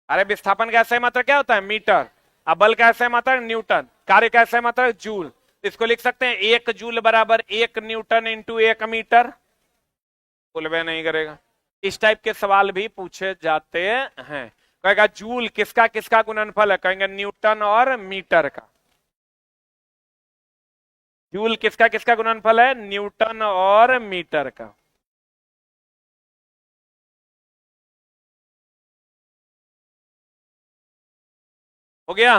अरे विस्थापन का SI मात्रक क्या होता है? मीटर। अब बल का SI मात्रक न्यूटन, कार्य का SI मात्रक जूल। इसको लिख सकते हैं 1 जूल बराबर 1 न्यूटन इंटू 1 मीटर। कुलबे नहीं करेगा। इस टाइप के सवाल भी पूछे जाते हैं। कहेगा जूल किसका किसका गुणनफल है? कहेंगे न्यूटन और मीटर का। जूल किसका किसका गुणनफल है? न्यूटन और मीटर का। हो गया?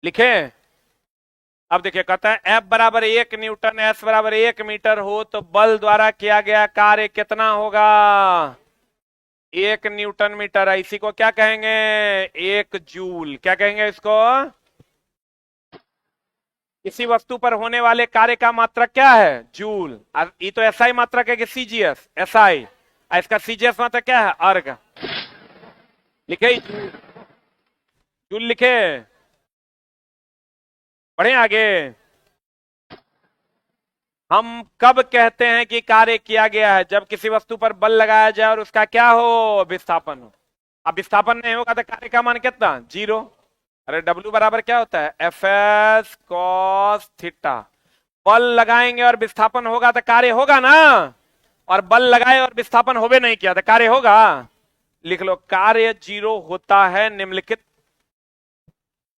लिखे। अब देखिए, कहता है F बराबर 1 न्यूटन, S बराबर 1 मीटर हो तो बल द्वारा किया गया कार्य कितना होगा? 1 न्यूटन मीटर। इसी को क्या कहेंगे? 1 जूल। क्या कहेंगे इसको? किसी वस्तु पर होने वाले कार्य का मात्रक क्या है? जूल। अब ये तो एसआई मात्रक है कि सीजीएस? एसआई। इसका सीजीएस मात्रक क्या है? अर्ग। लिखे जूल। जूल लिखे। पढ़े आगे। हम कब कहते हैं कि कार्य किया गया है? जब किसी वस्तु पर बल लगाया जाए और उसका क्या हो? विस्थापन हो। अब विस्थापन नहीं होगा तो कार्य का मान कितना? 0। अरे डब्ल्यू बराबर क्या होता है? F S cos theta. बल लगाएंगे और विस्थापन होगा तो कार्य होगा ना। और बल लगाए और विस्थापन होवे नहीं किया तो कार्य होगा? लिख लो, कार्य 0 होता है निम्नलिखित।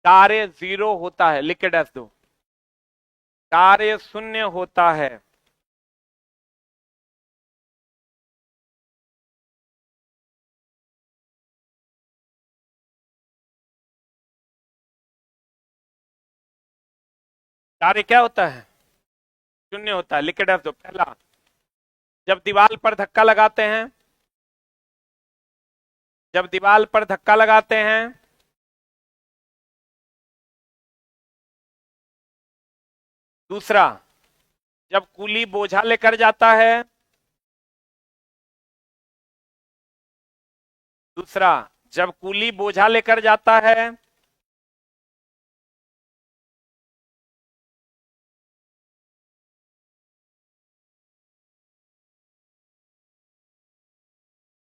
कार्य 0 होता है, लिख के डैश दो। कार्य 0 होता है। कार्य क्या होता है? 0 होता है, लिख के डैश दो। पहला, जब दीवार पर धक्का लगाते हैं, जब दीवार पर धक्का लगाते हैं, दूसरा, जब कूली बोझा लेकर जाता है, दूसरा, जब कूली बोझा लेकर जाता है,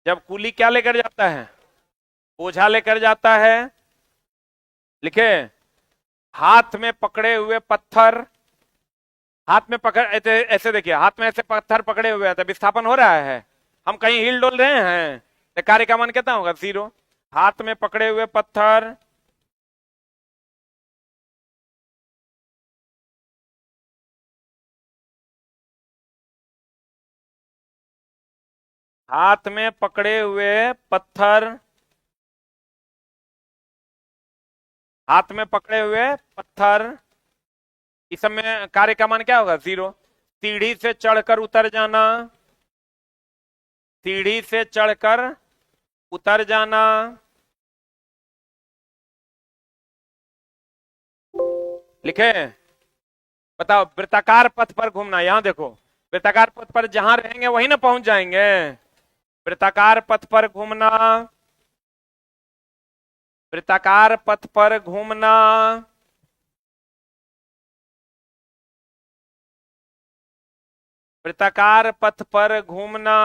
जब कूली क्या लेकर जाता है? बोझा लेकर जाता है। लिखे, हाथ में पकड़े हुए पत्थर, हाथ में पकड़ ऐसे ऐसे देखिए, हाथ में ऐसे पत्थर पकड़े हुए हैं तो विस्थापन हो रहा है। हम कहीं हिल डोल रहे हैं तो कार्य का मान कितना होगा? 0। हाथ में पकड़े हुए पत्थर, हाथ में पकड़े हुए पत्थर, हाथ में पकड़े हुए पत्थर, इस सब में कार्य का मान क्या होगा? 0। सीढ़ी से चढ़कर उतर जाना, सीढ़ी से चढ़कर उतर जाना, लिखे। बताओ, वृत्ताकार पथ पर घूमना। यहां देखो, वृत्ताकार पथ पर जहां रहेंगे वहीं ना पहुंच जाएंगे। वृत्ताकार पथ पर घूमना, वृत्ताकार पथ पर घूमना, वृत्ताकार पथ पर घूमना,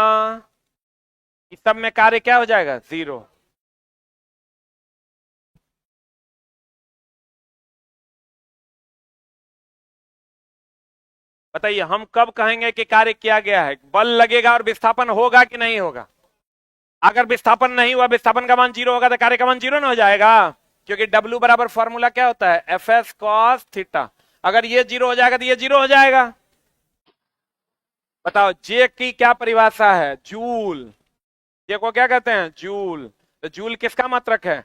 इस सब में कार्य क्या हो जाएगा? 0। बताइए, हम कब कहेंगे कि कार्य किया गया है? बल लगेगा और विस्थापन होगा कि नहीं होगा? अगर विस्थापन नहीं हुआ, विस्थापन का मान 0 होगा तो कार्य का मान 0 ना हो जाएगा। क्योंकि W बराबर फॉर्मूला क्या होता है? F S cos theta. अगर ये 0 हो जाएगा तो ये 0 हो जाएगा। बताओ, जे की क्या परिभाषा है? जूल। जे को क्या कहते हैं? जूल। तो जूल किसका मात्रक है?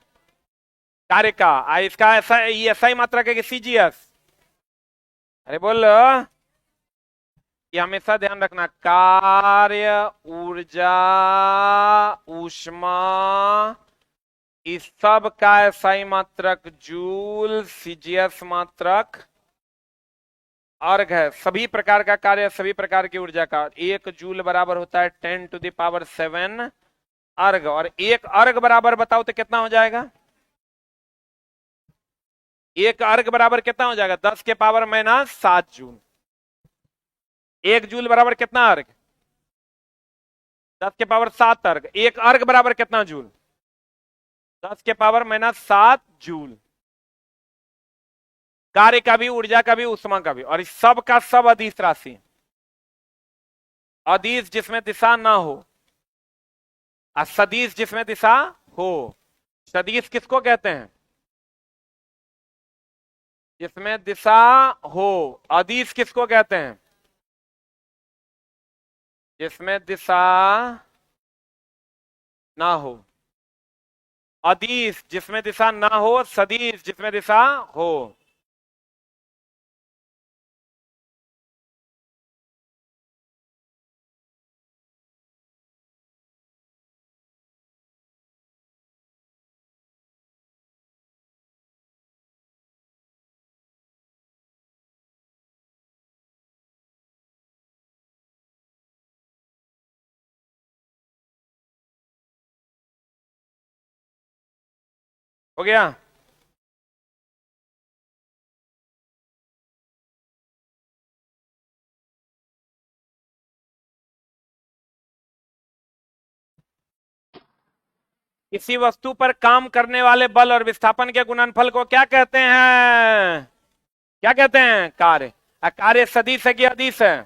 कार्य का। इसका ऐसा, ये ऐसा ही मात्रक है कि सीजीएस? अरे बोलो। ये हमेशा ध्यान रखना, कार्य, ऊर्जा, ऊष्मा, इस सब का एसआई मात्रक जूल, सीजीएस मात्रक अर्घ है। सभी प्रकार का कार्य, सभी प्रकार की ऊर्जा का 1 जूल बराबर होता है 10⁷ अर्घ। और एक अर्घ बराबर बताओ तो कितना हो जाएगा? एक अर्घ बराबर कितना हो जाएगा? 10⁻⁷ जूल। 1 जूल बराबर कितना अर्घ? 10⁻⁷ अर्घ। एक अर्घ बराबर कितना जूल? 10⁻⁷ जूल। कार्य का भी, ऊर्जा का भी, उष्मा का भी, और इस सब का सब अदिश राशि। अदिश जिसमें दिशा ना हो, और सदिश जिसमें दिशा हो। सदिश किसको कहते हैं? जिसमें दिशा हो। अदिश किसको कहते हैं? जिसमें दिशा ना हो। अदिश जिसमें दिशा ना हो, सदिश जिसमें दिशा हो। हो गया। किसी वस्तु पर काम करने वाले बल और विस्थापन के गुणनफल को क्या कहते हैं? क्या कहते हैं? कार्य। कार्य सदिश है कि अदिश है?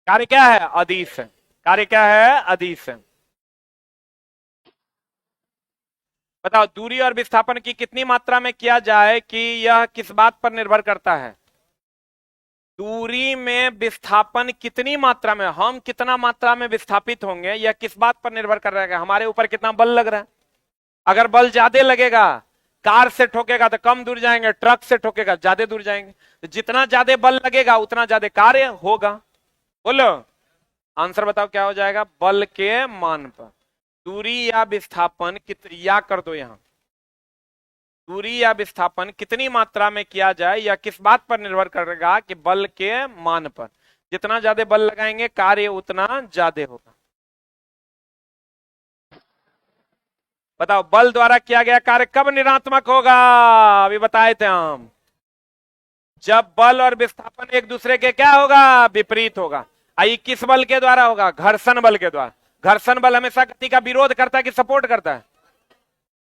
कार्य क्या है? अदिश है। कार्य क्या है? अदिश है। बताओ, दूरी और विस्थापन की कितनी मात्रा में किया जाए कि यह किस बात पर निर्भर करता है? दूरी में विस्थापन कितनी मात्रा में, हम कितना मात्रा में विस्थापित होंगे, यह किस बात पर निर्भर कर रहा है? हमारे ऊपर कितना बल लग रहा है। अगर बल ज्यादा लगेगा, कार से ठोकेगा तो कम दूर जाएंगे, ट्रक से ठोकेगा ज्यादा दूर जाएंगे। तो जितना ज्यादा बल लगेगा उतना ज्यादा कार्य होगा। बोलो आंसर बताओ क्या हो जाएगा? बल के मान पर दूरी या विस्थापन या कर दो यहां, दूरी या विस्थापन कितनी मात्रा में किया जाए या किस बात पर निर्भर करेगा? कि बल के मान पर। जितना ज्यादा बल लगाएंगे कार्य उतना ज्यादा होगा। बताओ, बल द्वारा किया गया कार्य कब ऋणात्मक होगा? अभी बताए थे हम, जब बल और विस्थापन एक दूसरे के क्या होगा? विपरीत होगा। आई किस बल के द्वारा होगा? घर्षण बल के द्वारा। घर्षण बल हमेशा गति का विरोध करता है कि सपोर्ट करता है?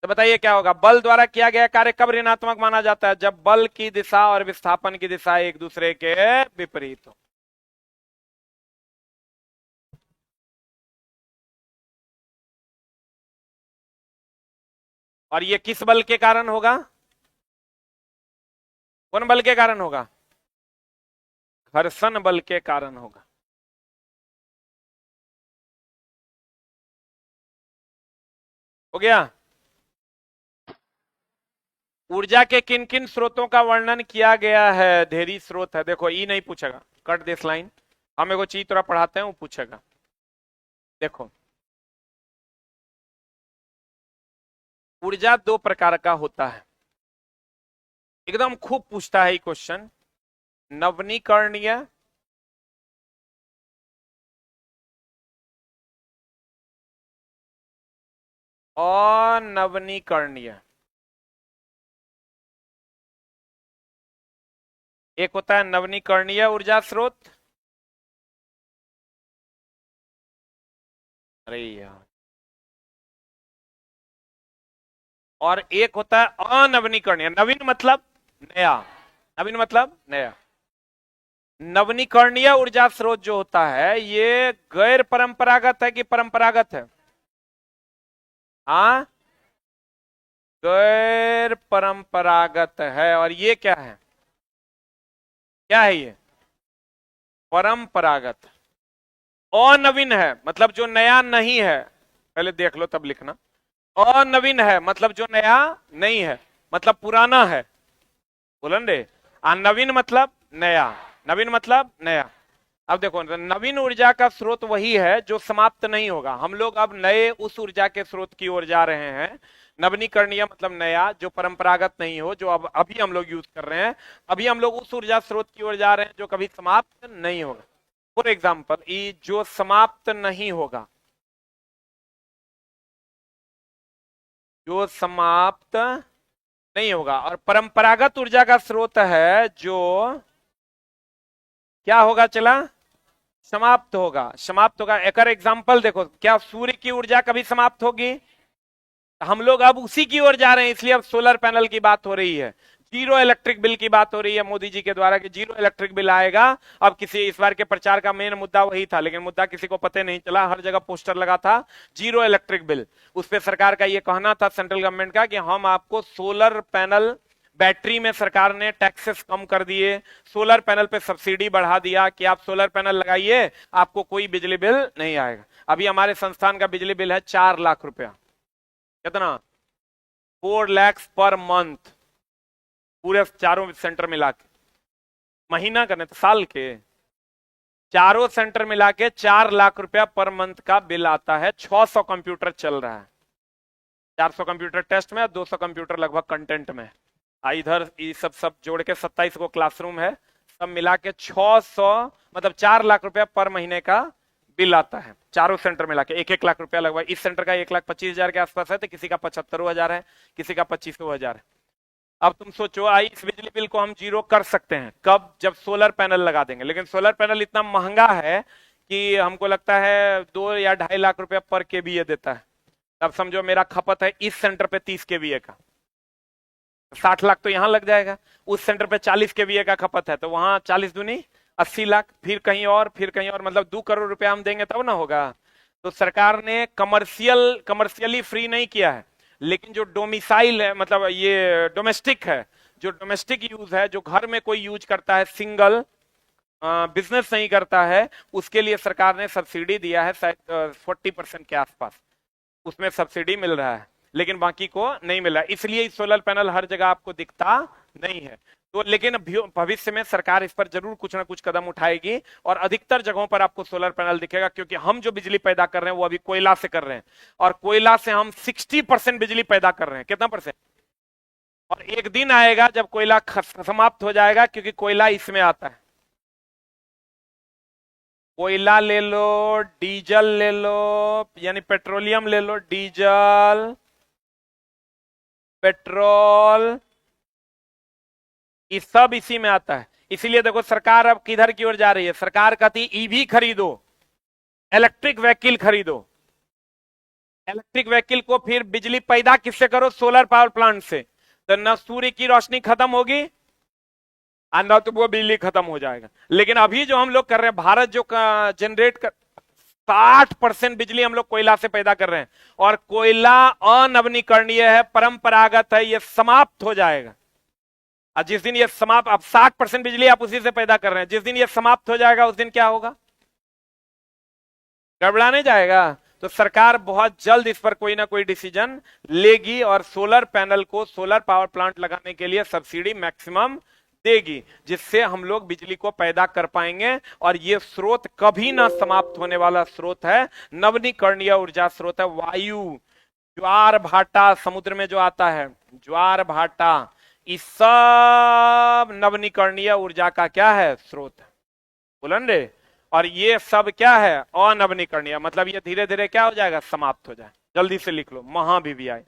तो बताइए क्या होगा? बल द्वारा किया गया कार्य कब ऋणात्मक माना जाता है? जब बल की दिशा और विस्थापन की दिशा एक दूसरे के विपरीत हो। और ये किस बल के कारण होगा? कौन बल के कारण होगा? घर्षण बल के कारण होगा। हो गया। ऊर्जा के किन किन स्रोतों का वर्णन किया गया है? ढेरी स्रोत है। देखो ई नहीं पूछेगा, कट दिस लाइन। हम एगो चीज थोड़ा पढ़ाते हैं, वो पूछेगा। देखो, ऊर्जा दो प्रकार का होता है, एकदम खूब पूछता है ये क्वेश्चन। नवनीकरणीय और नवनीकरणीय। एक होता है नवनीकरणीय ऊर्जा स्रोत, अरे यार, और एक होता है अनवनीकरणीय। नवीन मतलब नया, नवीन मतलब नया। नवनीकरणीय ऊर्जा स्रोत जो होता है ये गैर परंपरागत है कि परंपरागत है? हाँ, गैर परंपरागत है। और ये क्या है? क्या है ये? परंपरागत। अनवीन है मतलब जो नया नहीं है, पहले देख लो तब लिखना। अनवीन है मतलब जो नया नहीं है, मतलब पुराना है। बोलन रे। नवीन मतलब नया, नवीन मतलब नया। अब देखो, नवीन ऊर्जा का स्रोत वही है जो समाप्त नहीं होगा। हम लोग अब नए उस ऊर्जा के स्रोत की ओर जा रहे हैं। नवीनीकरणीय मतलब नया, जो परंपरागत नहीं हो, जो अब अभी हम लोग यूज कर रहे हैं। अभी हम लोग उस ऊर्जा स्रोत की ओर जा रहे हैं जो कभी समाप्त नहीं होगा। फॉर एग्जाम्पल, जो समाप्त नहीं होगा, जो समाप्त नहीं होगा। और परंपरागत ऊर्जा का स्रोत है जो क्या होगा? चला, समाप्त होगा। समाप्त होगा। एक एग्जाम्पल देखो, क्या सूर्य की ऊर्जा कभी समाप्त होगी? हम लोग अब उसी की ओर जा रहे हैं, इसलिए अब सोलर पैनल की बात हो रही है। जीरो इलेक्ट्रिक बिल की बात हो रही है मोदी जी के द्वारा कि जीरो इलेक्ट्रिक बिल आएगा। अब किसी इस बार के प्रचार का मेन मुद्दा वही था, लेकिन मुद्दा किसी को पता नहीं चला। हर जगह पोस्टर लगा था जीरो इलेक्ट्रिक बिल। उस पर सरकार का ये कहना था, सेंट्रल गवर्नमेंट का, कि हम आपको सोलर पैनल, बैटरी में सरकार ने टैक्सेस कम कर दिए, सोलर पैनल पे सब्सिडी बढ़ा दिया कि आप सोलर पैनल लगाइए, आपको कोई बिजली बिल नहीं आएगा। अभी हमारे संस्थान का बिजली बिल है 4 लाख रुपया। कितना? 4 लाख पर मंथ, पूरे चारों सेंटर मिला के। महीना करने तो साल के, चारों सेंटर मिला के 4 लाख रुपया पर मंथ का बिल आता है। 600 कंप्यूटर चल रहा है, 400 कंप्यूटर टेस्ट में, 200 कंप्यूटर लगभग कंटेंट में। इधर ये सब जोड़ के 27 को क्लासरूम है, सब मिला के 600 मतलब 4 लाख रुपया पर महीने का बिल आता है। चारों सेंटर मिला के 1-1 लाख रुपया लगभग। इस सेंटर का 1,25,000 के आसपास है, तो किसी का 75,000 है, किसी का 25,000 है। अब तुम सोचो, आई इस बिजली बिल को हम जीरो कर सकते हैं कब? जब सोलर पैनल लगा देंगे। लेकिन सोलर पैनल इतना महंगा है कि हमको लगता है 2 या 2.5 लाख रुपया पर केवीए देता है। अब समझो मेरा खपत है इस सेंटर पे 30 केवीए का, 60 लाख तो यहां लग जाएगा। उस सेंटर पे 40 केवीए का खपत है, तो वहां 40 दूनी 80 लाख, फिर कहीं और, फिर कहीं और, मतलब 2 करोड़ रुपया हम देंगे तब ना होगा। तो सरकार ने कमर्शियली फ्री नहीं किया है, लेकिन जो डोमिसाइल है, मतलब ये डोमेस्टिक है, जो डोमेस्टिक यूज है, जो घर में कोई यूज करता है, सिंगल बिजनेस नहीं करता है, उसके लिए सरकार ने सब्सिडी दिया है, शायद 40% के आसपास उसमें सब्सिडी मिल रहा है, लेकिन बाकी को नहीं मिल रहा है। इसलिए सोलर पैनल हर जगह आपको दिखता नहीं है। तो लेकिन भविष्य में सरकार इस पर जरूर कुछ ना कुछ कदम उठाएगी और अधिकतर जगहों पर आपको सोलर पैनल दिखेगा, क्योंकि हम जो बिजली पैदा कर रहे हैं वो अभी कोयला से कर रहे हैं, और कोयला से हम 60% बिजली पैदा कर रहे हैं। कितना परसेंट? और एक दिन आएगा जब कोयला समाप्त हो जाएगा, क्योंकि कोयला इसमें आता है। कोयला ले लो, डीजल ले लो, यानी पेट्रोलियम ले लो, डीजल, पेट्रोल, ये सब इसी में आता है। इसीलिए देखो सरकार अब किधर की ओर जा रही है। सरकार कहती ईवी खरीदो, इलेक्ट्रिक व्हीकल खरीदो। इलेक्ट्रिक व्हीकल को फिर बिजली पैदा किससे करो? सोलर पावर प्लांट से। तो न सूर्य की रोशनी खत्म होगी और न तो वो बिजली खत्म हो जाएगा। लेकिन अभी जो हम लोग कर रहे हैं, भारत जो जनरेट कर 60% बिजली हम लोग कोयला से पैदा कर रहे हैं, और कोयला अनवीनीकरणीय है, परंपरागत है, ये समाप्त हो जाएगा। और जिस दिन ये समाप्त, अब 60% बिजली आप उसी से पैदा कर रहे हैं, जिस दिन ये समाप्त हो जाएगा उस दिन क्या होगा? गड़बड़ाने जाएगा। तो सरकार बहुत जल्द इस पर कोई ना कोई डिसीजन लेगी और सोलर पैनल को, सोलर पावर प्लांट लगाने के लिए सब्सिडी मैक्सिमम देगी, जिससे हम लोग बिजली को पैदा कर पाएंगे। और ये स्रोत कभी ना समाप्त होने वाला स्रोत है, नवीकरणीय ऊर्जा स्रोत है। वायु, ज्वार भाटा समुद्र में जो आता है, ज्वार भाटा, इस सब नवीकरणीय ऊर्जा का क्या है? स्रोत है। बोलन रे। और ये सब क्या है? अनवीकरणीय, मतलब ये धीरे धीरे क्या हो जाएगा? समाप्त हो जाए। जल्दी से लिख लो, महाभिवियाय।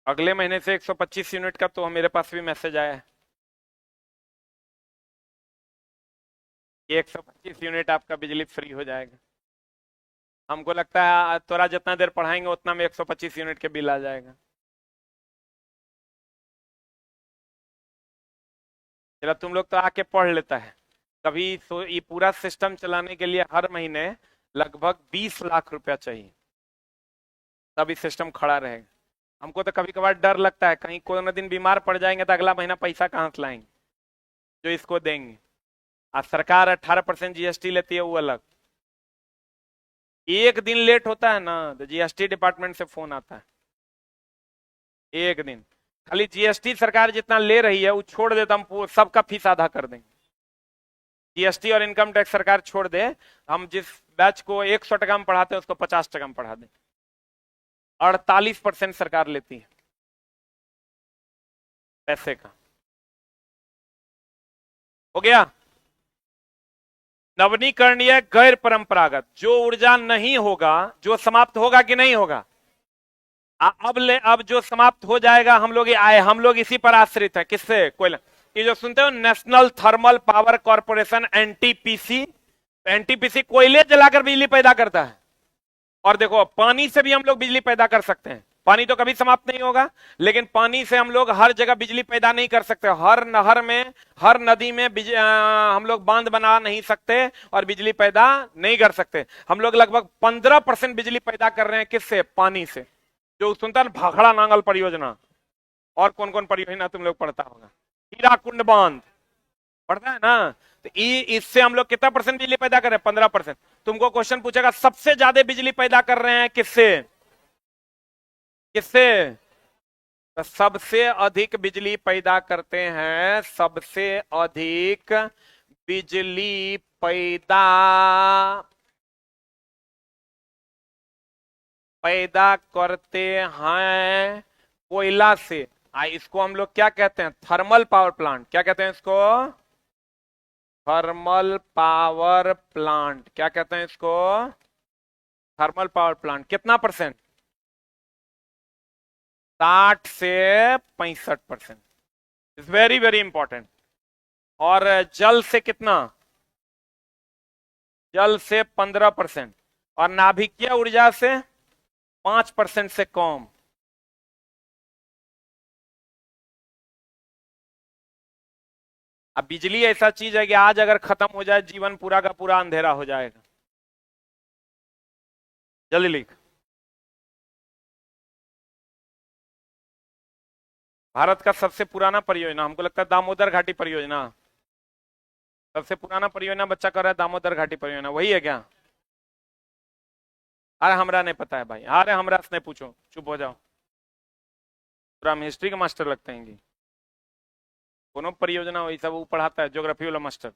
अगले महीने से 125 यूनिट का तो मेरे पास भी मैसेज आया है। 125 यूनिट आपका बिजली फ्री हो जाएगा। हमको लगता है थोड़ा जितना देर पढ़ाएंगे उतना में 125 यूनिट के बिल आ जाएगा। चलो तुम लोग तो आके पढ़ लेता है कभी। तो ये पूरा सिस्टम चलाने के लिए हर महीने लगभग 20 लाख रुपया चाहिए, तभी सिस्टम खड़ा रहेगा। हमको तो कभी कभार डर लगता है कहीं कोई ना दिन बीमार पड़ जाएंगे तो अगला महीना पैसा कहां से लाएंगे जो इसको देंगे। आज सरकार 18% जीएसटी लेती है, वो अलग। एक दिन लेट होता है ना तो जीएसटी डिपार्टमेंट से फोन आता है। एक दिन खाली जीएसटी सरकार जितना ले रही है वो छोड़ दे तो हम सबका फीस आधा कर देंगे। जीएसटी और इनकम टैक्स सरकार छोड़ दे, हम जिस बैच को 100 टका में पढ़ाते हैं उसको 50 टका में पढ़ा दें। 48% सरकार लेती है पैसे का। हो गया। नवीकरणीय गैर परंपरागत, जो ऊर्जा नहीं होगा, जो समाप्त होगा कि नहीं होगा? अब जो समाप्त हो जाएगा, हम लोग इसी पर आश्रित है। किससे? कोयला। ये जो सुनते हो national thermal power corporation, NTPC, NTPC कोयले जलाकर बिजली पैदा करता है। और देखो पानी से भी हम लोग बिजली पैदा कर सकते हैं। पानी तो कभी समाप्त नहीं होगा, लेकिन पानी से हम लोग हर जगह बिजली पैदा नहीं कर सकते। हर नहर में, हर नदी में हम लोग बांध बना नहीं सकते और बिजली पैदा नहीं कर सकते। हम लोग लगभग 15% बिजली पैदा कर रहे हैं किससे? पानी से। जो सुनता है भाखड़ा नांगल परियोजना, और कौन कौन परियोजना तुम लोग पढ़ता होगा, हीराकुंड बांध पढ़ता है ना। तो इससे हम लोग कितना परसेंट बिजली पैदा कर रहे हैं? 15%। तुमको क्वेश्चन पूछेगा सबसे ज्यादा बिजली पैदा कर रहे हैं किससे? किससे? तो सबसे अधिक बिजली पैदा करते हैं, सबसे अधिक बिजली पैदा पैदा करते हैं कोयला से। इसको हम लोग क्या कहते हैं? Thermal power plant. क्या कहते हैं इसको? Thermal power plant. क्या कहते हैं इसको? Thermal power plant. कितना परसेंट? 60 से 65%। Is very very important. और जल से कितना? जल से 15%। और नाभिकीय ऊर्जा से 5% से कम। अब बिजली ऐसा चीज है कि आज अगर खत्म हो जाए, जीवन पूरा का पूरा अंधेरा हो जाएगा। जल्दी लिख। भारत का सबसे पुराना परियोजना, हमको लगता है दामोदर घाटी परियोजना। सबसे पुराना परियोजना बच्चा कर रहा है दामोदर घाटी परियोजना, वही है क्या? अरे हमरा नहीं पता है भाई, अरे हमरा से नहीं पूछो, चुप हो जाओ। पूरा हम हिस्ट्री के मास्टर लगते हैं कि कोनो परियोजना वही सब वो पढ़ाता है, ज्योग्राफी वाला मास्टर।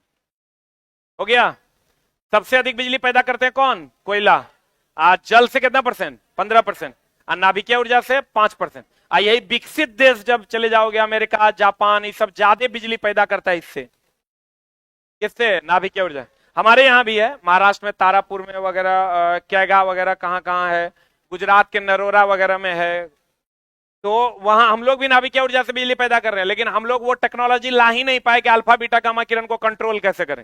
हो गया। सबसे अधिक बिजली पैदा करते हैं कौन? कोयला। आज जल से कितना परसेंट? 15%। और नाभिकीय ऊर्जा से 5%। यही विकसित देश जब चले जाओगे, अमेरिका, जापान, ये सब ज्यादा बिजली पैदा करता है इससे। किससे? नाभिकीय ऊर्जा। हमारे यहाँ भी है, महाराष्ट्र में तारापुर में वगैरह, कैगा वगैरह कहाँ कहाँ है, गुजरात के नरोरा वगैरह में है। तो वहां हम लोग भी नाभिकीय ऊर्जा से बिजली पैदा कर रहे हैं, लेकिन हम लोग वो टेक्नोलॉजी ला ही नहीं पाए कि अल्फा बीटा गामा किरण को कंट्रोल कैसे करें।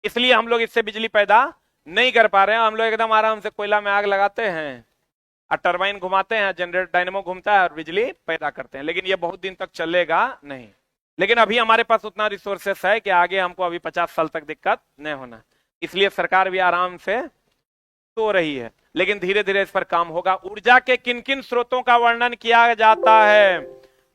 इसलिए हम लोग इससे बिजली पैदा नहीं कर पा रहे हैं। हम लोग एकदम आराम से कोयला में आग लगाते हैं और टरबाइन घुमाते हैं, जनरेटर डायनेमो घूमता है और बिजली पैदा करते हैं। लेकिन ये बहुत दिन तक चलेगा नहीं। लेकिन अभी हमारे पास उतना रिसोर्सेस है कि आगे हमको अभी 50 साल तक दिक्कत नहीं होना। इसलिए सरकार भी आराम से सो रही है, लेकिन धीरे धीरे इस पर काम होगा। ऊर्जा के किन किन स्रोतों का वर्णन किया जाता है?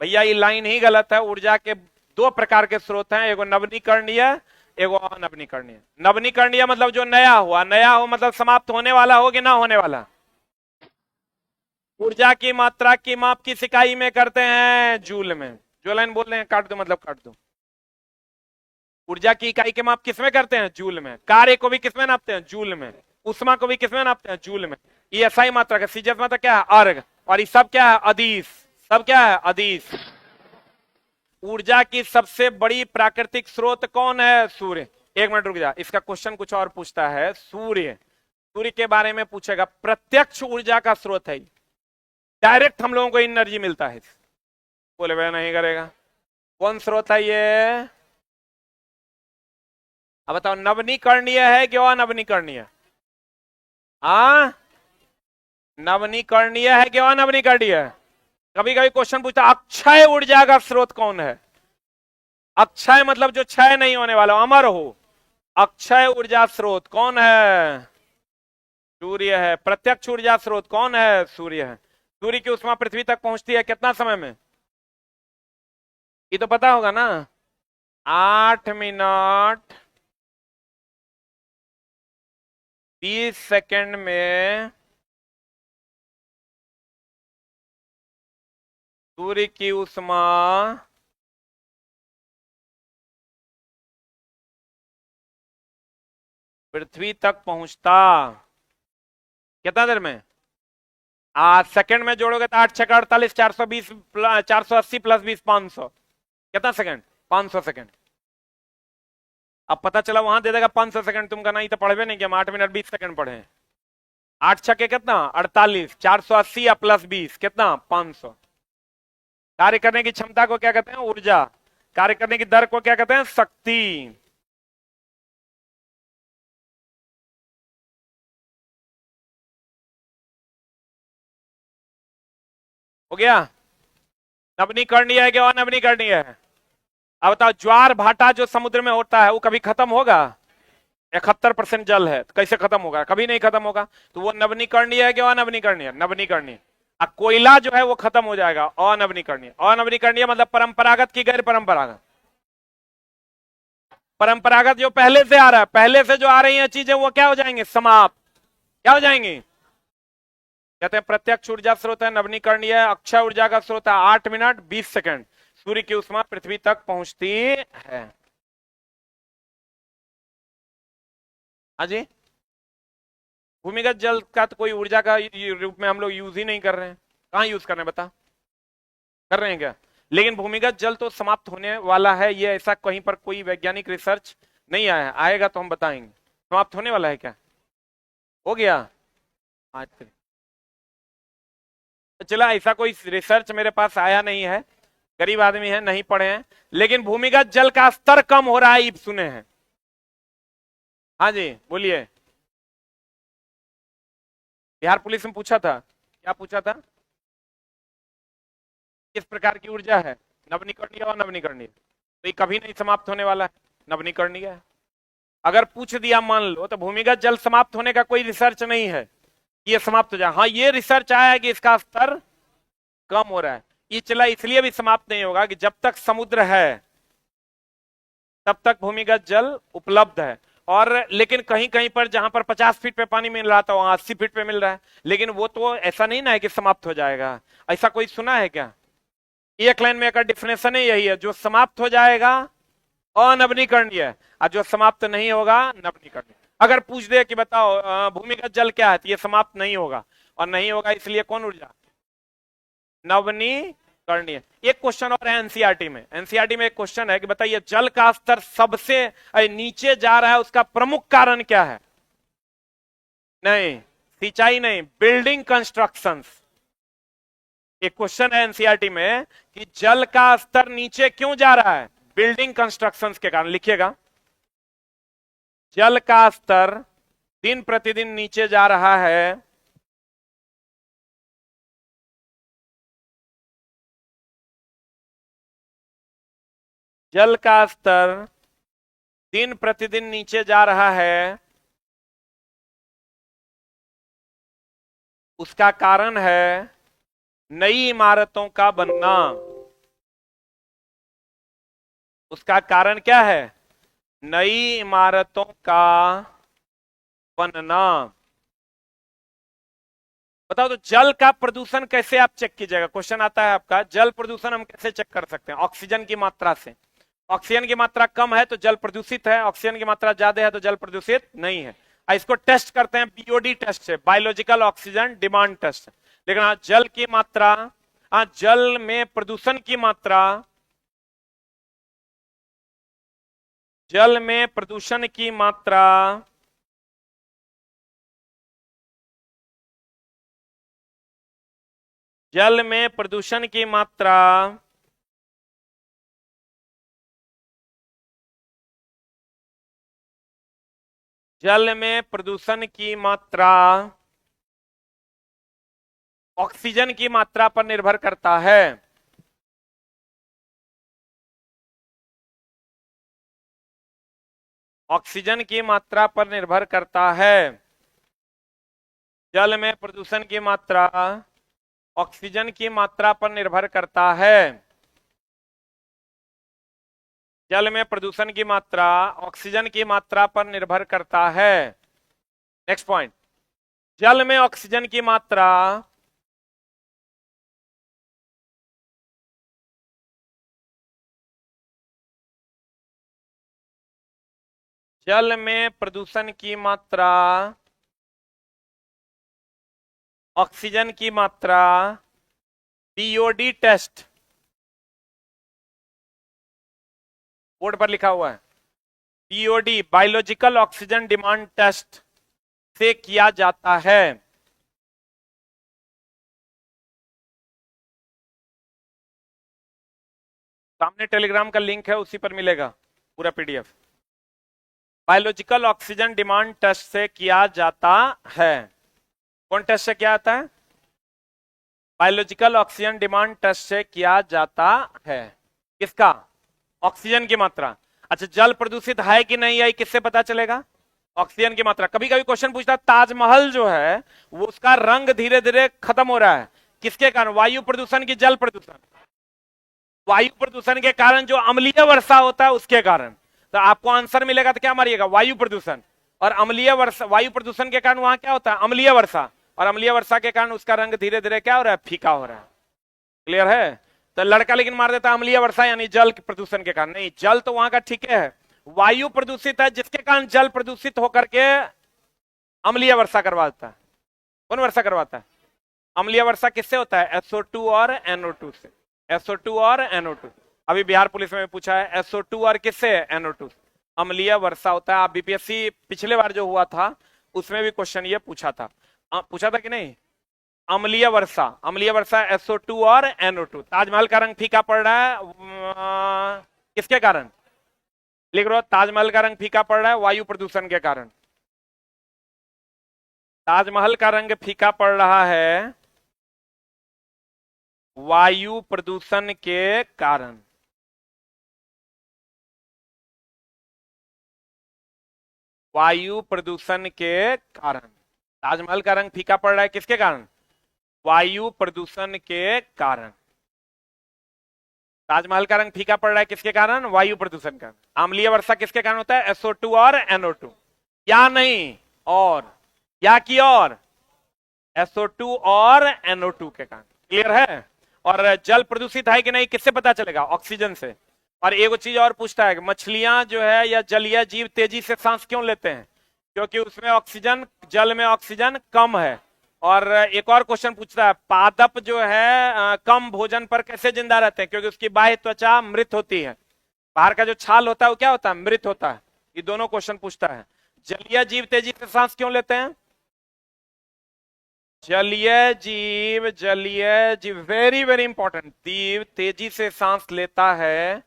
भैया ये लाइन ही गलत है। ऊर्जा के दो प्रकार के स्रोत हैं, एगो नवनीकरणीय, एगो अनवनीकरणीय। नवनीकरणीय मतलब जो नया हुआ, नया हो मतलब समाप्त होने वाला हो कि ना होने वाला। ऊर्जा की मात्रा की माप किस इकाई में करते हैं? जूल में। जो लाइन बोल रहे हैं काट दो मतलब काट दो। ऊर्जा की इकाई के माप किसमें करते हैं? जूल में। कार्य को भी किसमें नापते हैं? जूल में। उष्मा को भी किसमें नापते हैं? जूल में। ये एसआई मात्रा का, सीजीएस मात्रा क्या है? अर्ग। और ये सब क्या है? अदिश। सब क्या है? अदिश। ऊर्जा की सबसे बड़ी प्राकृतिक स्रोत कौन है? सूर्य। एक मिनट रुक जा, इसका क्वेश्चन कुछ और पूछता है। सूर्य, सूर्य के बारे में पूछेगा। प्रत्यक्ष ऊर्जा का स्रोत है, डायरेक्ट हम लोगों को एनर्जी मिलता है। बोले वह नहीं करेगा। कौन स्रोत है ये? अब बताओ, नवनीकरणीय है कि अनवनीकरणीय? हाँ, नवनीकरणीय है कि अनवनीकरणीय? कभी कभी क्वेश्चन पूछता अक्षय ऊर्जा का स्रोत कौन है? अक्षय मतलब जो क्षय नहीं होने वाला, अमर हो। अक्षय ऊर्जा स्रोत कौन है? सूर्य है। प्रत्यक्ष ऊर्जा स्रोत कौन है? सूर्य है। सूर्य की उष्मा पृथ्वी तक पहुंचती है कितना समय में? ये तो पता होगा ना। 8 मिनट 20 सेकंड में सूर्य की उष्मा पृथ्वी तक पहुंचता कितना देर में? 8 सेकंड में जोड़ोगे तो 8 6 48, 420, 480 प्लस 20, 500। कितना सेकंड? 500 सेकंड। अब पता चला वहां दे देगा 500 सेकंड, तुमका नहीं तो पढ़वे नहीं कि हम 8 मिनट 20 सेकंड पढ़े। 8 छके कितना? 48, 480 या प्लस 20 कितना? 500। कार्य करने की क्षमता को क्या कहते हैं? ऊर्जा। कार्य करने की दर को क्या कहते हैं? शक्ति। हो गया? नवनीकरणीय है क्या अनवनीकरणीय है? अब बताओ, ज्वार भाटा जो समुद्र में होता है वो कभी खत्म होगा? 71% जल है, तो कैसे खत्म होगा? कभी नहीं खत्म होगा। तो वो नवनीकरणीय है क्या अनवनीकरणीय? नवनीकरणीय। अब कोयला जो है वो खत्म हो जाएगा, अनवनीकरणीय। अनवनीकरणीय मतलब परंपरागत की गैर परंपरागत? परंपरागत जो पहले से आ रहा है, पहले से जो आ रही हैं चीजें वो क्या हो जाएंगे? समाप्त। क्या हो जाएंगी? कहते हैं प्रत्यक्ष ऊर्जा स्रोत है नवनीकरणीय। अक्षय ऊर्जा का स्रोत है 8 मिनट 20 सेकंड। सूर्य की ऊष्मा पृथ्वी तक पहुंचती है। हाँ जी। भूमिगत जल का तो कोई ऊर्जा का रूप में हम लोग यूज ही नहीं कर रहे हैं। कहाँ यूज कर रहे हैं बता? कर रहे हैं क्या? लेकिन भूमिगत जल तो समाप्त होने वाला है, ये ऐसा कहीं पर कोई वैज्ञानिक रिसर्च नहीं आया है। आएगा तो हम बताएंगे। समाप्त होने वाला है क्या? हो गया आज तक? चला, ऐसा कोई रिसर्च मेरे पास आया नहीं है, गरीब आदमी है, नहीं पढ़े हैं। लेकिन भूमिगत जल का स्तर कम हो रहा है, ये सुने हैं। हाँ जी बोलिए। बिहार पुलिस में पूछा था, क्या पूछा था? किस प्रकार की ऊर्जा है? नवनीकरणीय और नवनीकरणीय। तो ये कभी नहीं समाप्त होने वाला है, नवनीकरणीय है। अगर पूछ दिया मान लो, तो भूमिगत जल समाप्त होने का कोई रिसर्च नहीं है कि ये समाप्त हो जाए। हाँ, ये रिसर्च आया है कि इसका स्तर कम हो रहा है। ये चला इसलिए भी समाप्त नहीं होगा कि जब तक समुद्र है तब तक भूमिगत जल उपलब्ध है। और लेकिन कहीं कहीं पर जहां पर 50 फीट पे पानी मिल रहा था वहां 80 फीट पे मिल रहा है। लेकिन वो तो ऐसा नहीं ना है कि समाप्त हो जाएगा। ऐसा कोई सुना है क्या? एक लाइन में एक डिफिनेशन ही यही है, जो समाप्त हो जाएगा अनवनीकरणीय है, और जो समाप्त नहीं होगा नवनीकरणीय। अगर पूछ दे कि बताओ भूमिगत जल क्या है, तो ये समाप्त नहीं होगा, और नहीं होगा इसलिए कौन ऊर्जा? नवनीकरणीय। एक क्वेश्चन और है एनसीईआरटी में। एनसीईआरटी में एक क्वेश्चन है कि बताइए, जल का स्तर सबसे नीचे जा रहा है, उसका प्रमुख कारण क्या है? नहीं, सिंचाई नहीं, बिल्डिंग कंस्ट्रक्शंस। एक क्वेश्चन है एनसीईआरटी में कि जल का स्तर नीचे क्यों जा रहा है? बिल्डिंग कंस्ट्रक्शंस के कारण। लिखिएगा, जल का स्तर दिन प्रतिदिन नीचे जा रहा है जल का स्तर दिन प्रतिदिन नीचे जा रहा है, उसका कारण है नई इमारतों का बनना। उसका कारण क्या है? नई इमारतों का बनना। बताओ, तो जल का प्रदूषण कैसे आप चेक कीजिएगा? क्वेश्चन आता है आपका, जल प्रदूषण हम कैसे चेक कर सकते हैं? ऑक्सीजन की मात्रा से। ऑक्सीजन की मात्रा कम है तो जल प्रदूषित है, ऑक्सीजन की मात्रा ज्यादा है तो जल प्रदूषित नहीं है। इसको टेस्ट करते हैं बीओडी टेस्ट से, बायोलॉजिकल ऑक्सीजन डिमांड टेस्ट। लेकिन हाँ, जल की मात्रा, हाँ, जल में प्रदूषण की मात्रा, जल में प्रदूषण की मात्रा जल में प्रदूषण की मात्रा जल में प्रदूषण की मात्रा ऑक्सीजन की मात्रा पर निर्भर करता है। ऑक्सीजन की मात्रा पर निर्भर करता है। जल में प्रदूषण की मात्रा ऑक्सीजन की मात्रा पर निर्भर करता है। जल में प्रदूषण की मात्रा ऑक्सीजन की मात्रा पर निर्भर करता है। नेक्स्ट पॉइंट, जल में ऑक्सीजन की मात्रा जल में प्रदूषण की मात्रा ऑक्सीजन की मात्रा बीओडी टेस्ट, बोर्ड पर लिखा हुआ है, BOD biological oxygen demand test से किया जाता है। सामने टेलीग्राम का लिंक है, उसी पर मिलेगा पूरा PDF. Biological oxygen demand test से किया जाता है। कौन टेस्ट से किया जाता है? बायोलॉजिकल ऑक्सीजन डिमांड टेस्ट से किया जाता है। किसका? ऑक्सीजन की मात्रा। अच्छा, जल प्रदूषित है कि नहीं है किससे पता चलेगा? ऑक्सीजन की मात्रा। कभी कभी क्वेश्चन पूछता है ताजमहल जो है वो उसका रंग धीरे धीरे खत्म हो रहा है, किसके कारण? वायु प्रदूषण की जल प्रदूषण? वायु प्रदूषण के कारण जो अम्लीय वर्षा होता है उसके कारण। तो आपको आंसर मिलेगा तो क्या मारिएगा? वायु प्रदूषण। और अम्लीय वर्षा, वायु प्रदूषण के कारण वहां क्या होता है? अम्लीय वर्षा। और अम्लीय वर्षा के कारण उसका रंग धीरे धीरे क्या हो रहा है? फीका हो रहा है। क्लियर है? तो लड़का लेकिन मार देता है अम्लीय वर्षा यानी जल प्रदूषण के कारण। नहीं, जल तो वहां का ठीक है, वायु प्रदूषित है जिसके कारण जल प्रदूषित होकर के अम्लीय वर्षा करवाता है। कौन वर्षा करवाता है? अम्लीय वर्षा किससे होता है? SO2 और NO2 से। SO2 और NO2। अभी बिहार पुलिस में पूछा है SO2 और किससे? NO2। अम्लीय वर्षा होता है। आप बीपीएससी पिछले बार जो हुआ था उसमें भी क्वेश्चन ये पूछा था। पूछा था कि नहीं? अम्लीय वर्षा, अम्लीय वर्षा SO2 और NO2। ताजमहल का रंग फीका पड़ रहा है किसके कारण? लिख रहा, ताजमहल का रंग फीका पड़ रहा है वायु प्रदूषण के कारण। ताजमहल का रंग फीका पड़ रहा है वायु प्रदूषण के कारण। वायु प्रदूषण के कारण ताजमहल का रंग फीका पड़ रहा है किसके कारण? वायु प्रदूषण के कारण। ताजमहल का रंग फीका पड़ रहा है किसके कारण? वायु प्रदूषण का। अम्लीय वर्षा किसके कारण होता है? SO2 और NO2। या नहीं और या की और SO2 और NO2 के कारण। क्लियर है? और जल प्रदूषित है कि नहीं किससे पता चलेगा? ऑक्सीजन से। और एक चीज और पूछता है, मछलियां जो है या जलीय जीव तेजी से सांस क्यों लेते हैं? क्योंकि उसमें ऑक्सीजन, जल में ऑक्सीजन कम है। और एक और क्वेश्चन पूछता है, पादप जो है कम भोजन पर कैसे जिंदा रहते हैं? क्योंकि उसकी बाह्य त्वचा मृत होती है, बाहर का जो छाल होता है वो क्या होता है? मृत होता है। ये दोनों क्वेश्चन पूछता है। जलीय जीव तेजी से सांस क्यों लेते हैं? जलीय जीव वेरी वेरी इंपॉर्टेंट। जीव तेजी से सांस लेता है,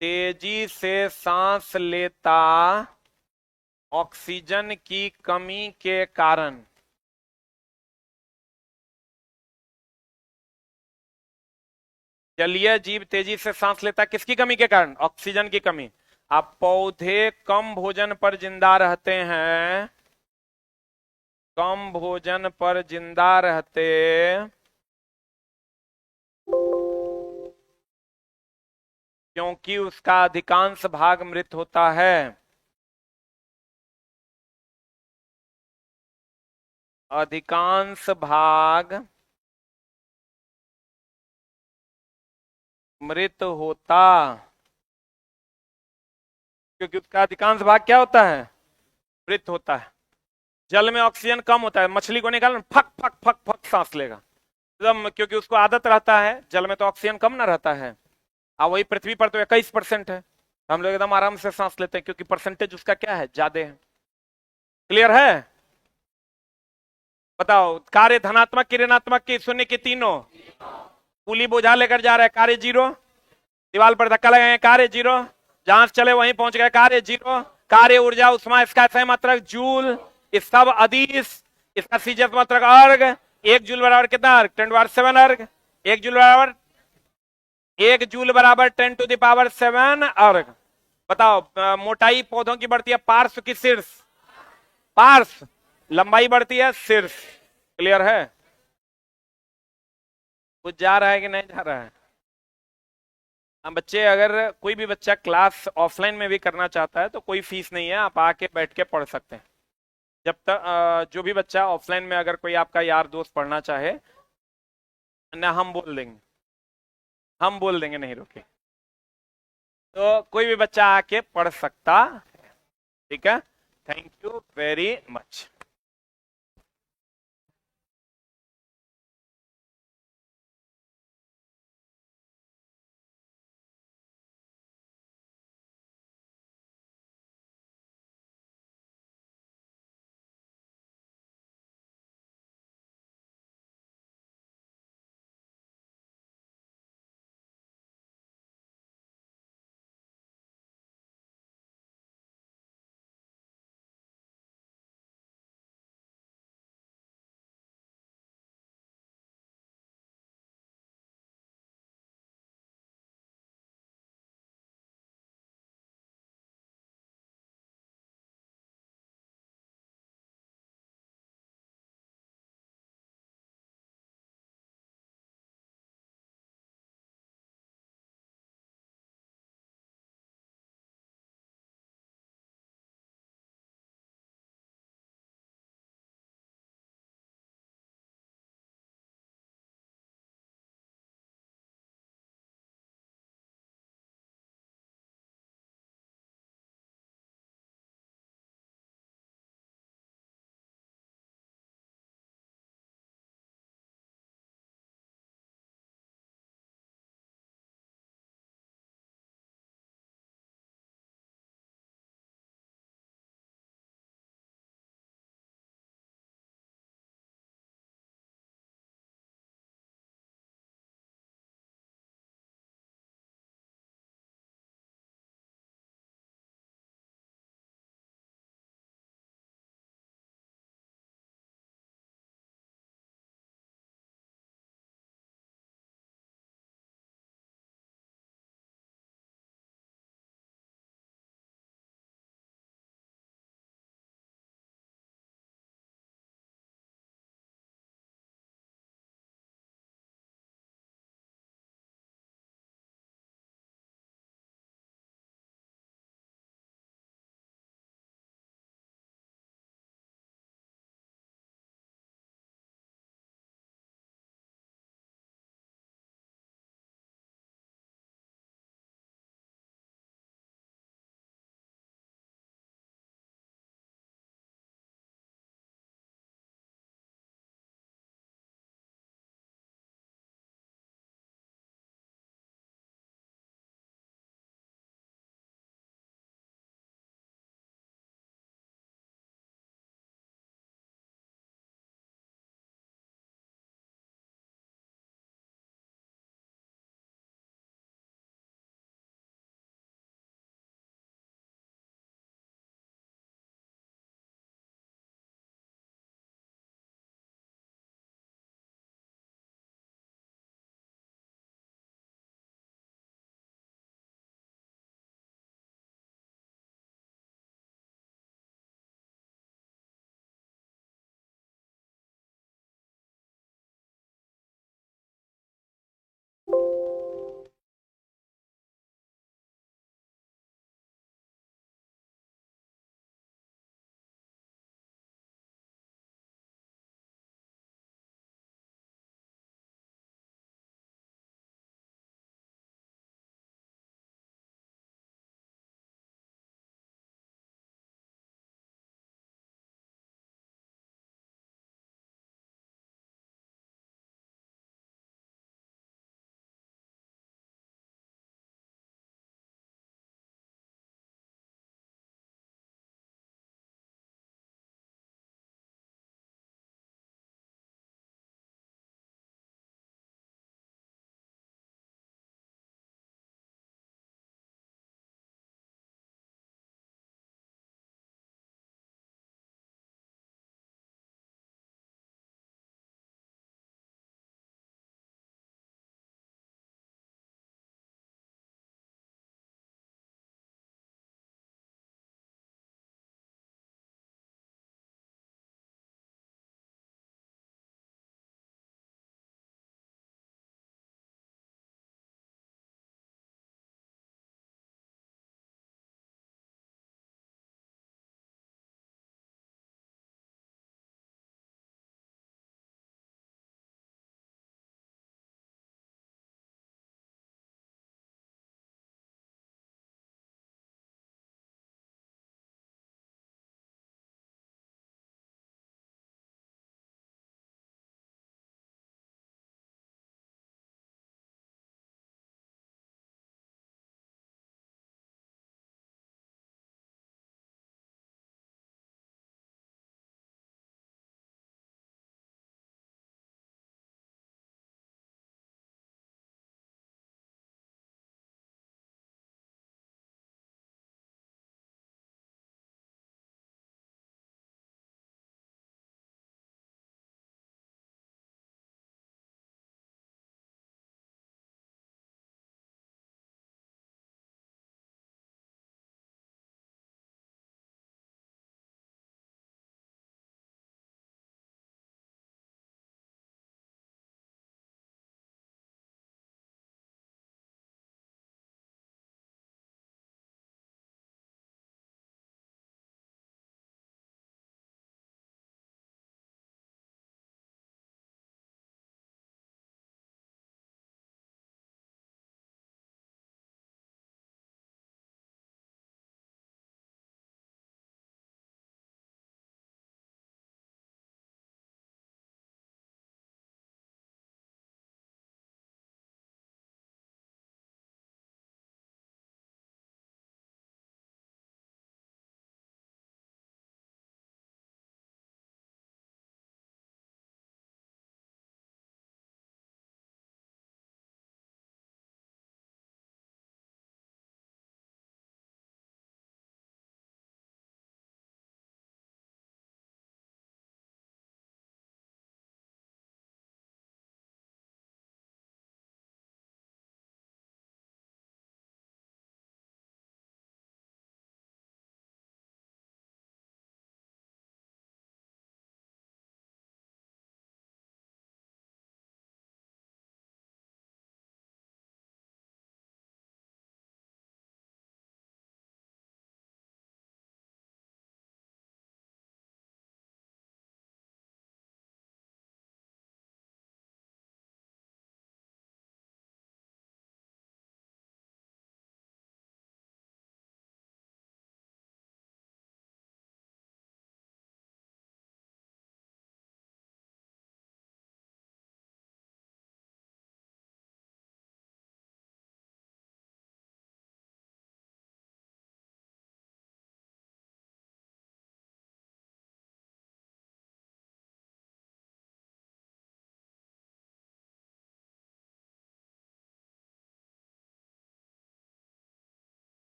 तेजी से सांस लेता ऑक्सीजन की कमी के कारण। जलीय जीव तेजी से सांस लेता किसकी कमी के कारण? ऑक्सीजन की कमी। अब पौधे कम भोजन पर जिंदा रहते हैं, कम भोजन पर जिंदा रहते क्योंकि उसका अधिकांश भाग मृत होता है। अधिकांश भाग मृत होता क्योंकि उसका अधिकांश भाग क्या होता है? मृत होता है। जल में ऑक्सीजन कम होता है, मछली को निकालना फक फक फक फक सांस लेगा एकदम, क्योंकि उसको आदत रहता है। जल में तो ऑक्सीजन कम ना रहता है। अब वही पृथ्वी पर तो 21% है, हम लोग एकदम आराम से सांस लेते हैं क्योंकि परसेंटेज उसका क्या है? ज्यादा है। क्लियर है? बताओ, कार्य धनात्मक की ऋणात्मक की? शून्य की तीनों। कुली बोझा लेकर जा रहे हैं, कार्य जीरो। दीवार पर धक्का लगाएंगे, कार्य जीरो। जहां चले वहीं पहुंच गए, कार्य जीरो। कार्य ऊर्जा उष्मा इसका सही मात्रक जूल, इस सब अदिश, इसका सीजस मात्रक अर्ग। 1 जूल बराबर कितना अर्ग? 10⁻7 अर्ग। 1 जूल बराबर 1 जूल बराबर 10⁻7 अर्ग। बताओ, मोटाई पौधों की बढ़ती है पार्श्व की शीर्ष? पार्श्व। लंबाई बढ़ती है शीर्ष। क्लियर है? कुछ जा रहा है कि नहीं जा रहा है? हम बच्चे, अगर कोई भी बच्चा क्लास ऑफलाइन में भी करना चाहता है तो कोई फीस नहीं है, आप आके बैठ के पढ़ सकते हैं। जब तक जो भी बच्चा ऑफलाइन में, अगर कोई आपका यार दोस्त पढ़ना चाहे ना, हम बोल देंगे, हम बोल देंगे, नहीं रुके, तो कोई भी बच्चा आके पढ़ सकता है। ठीक है? Thank you very much.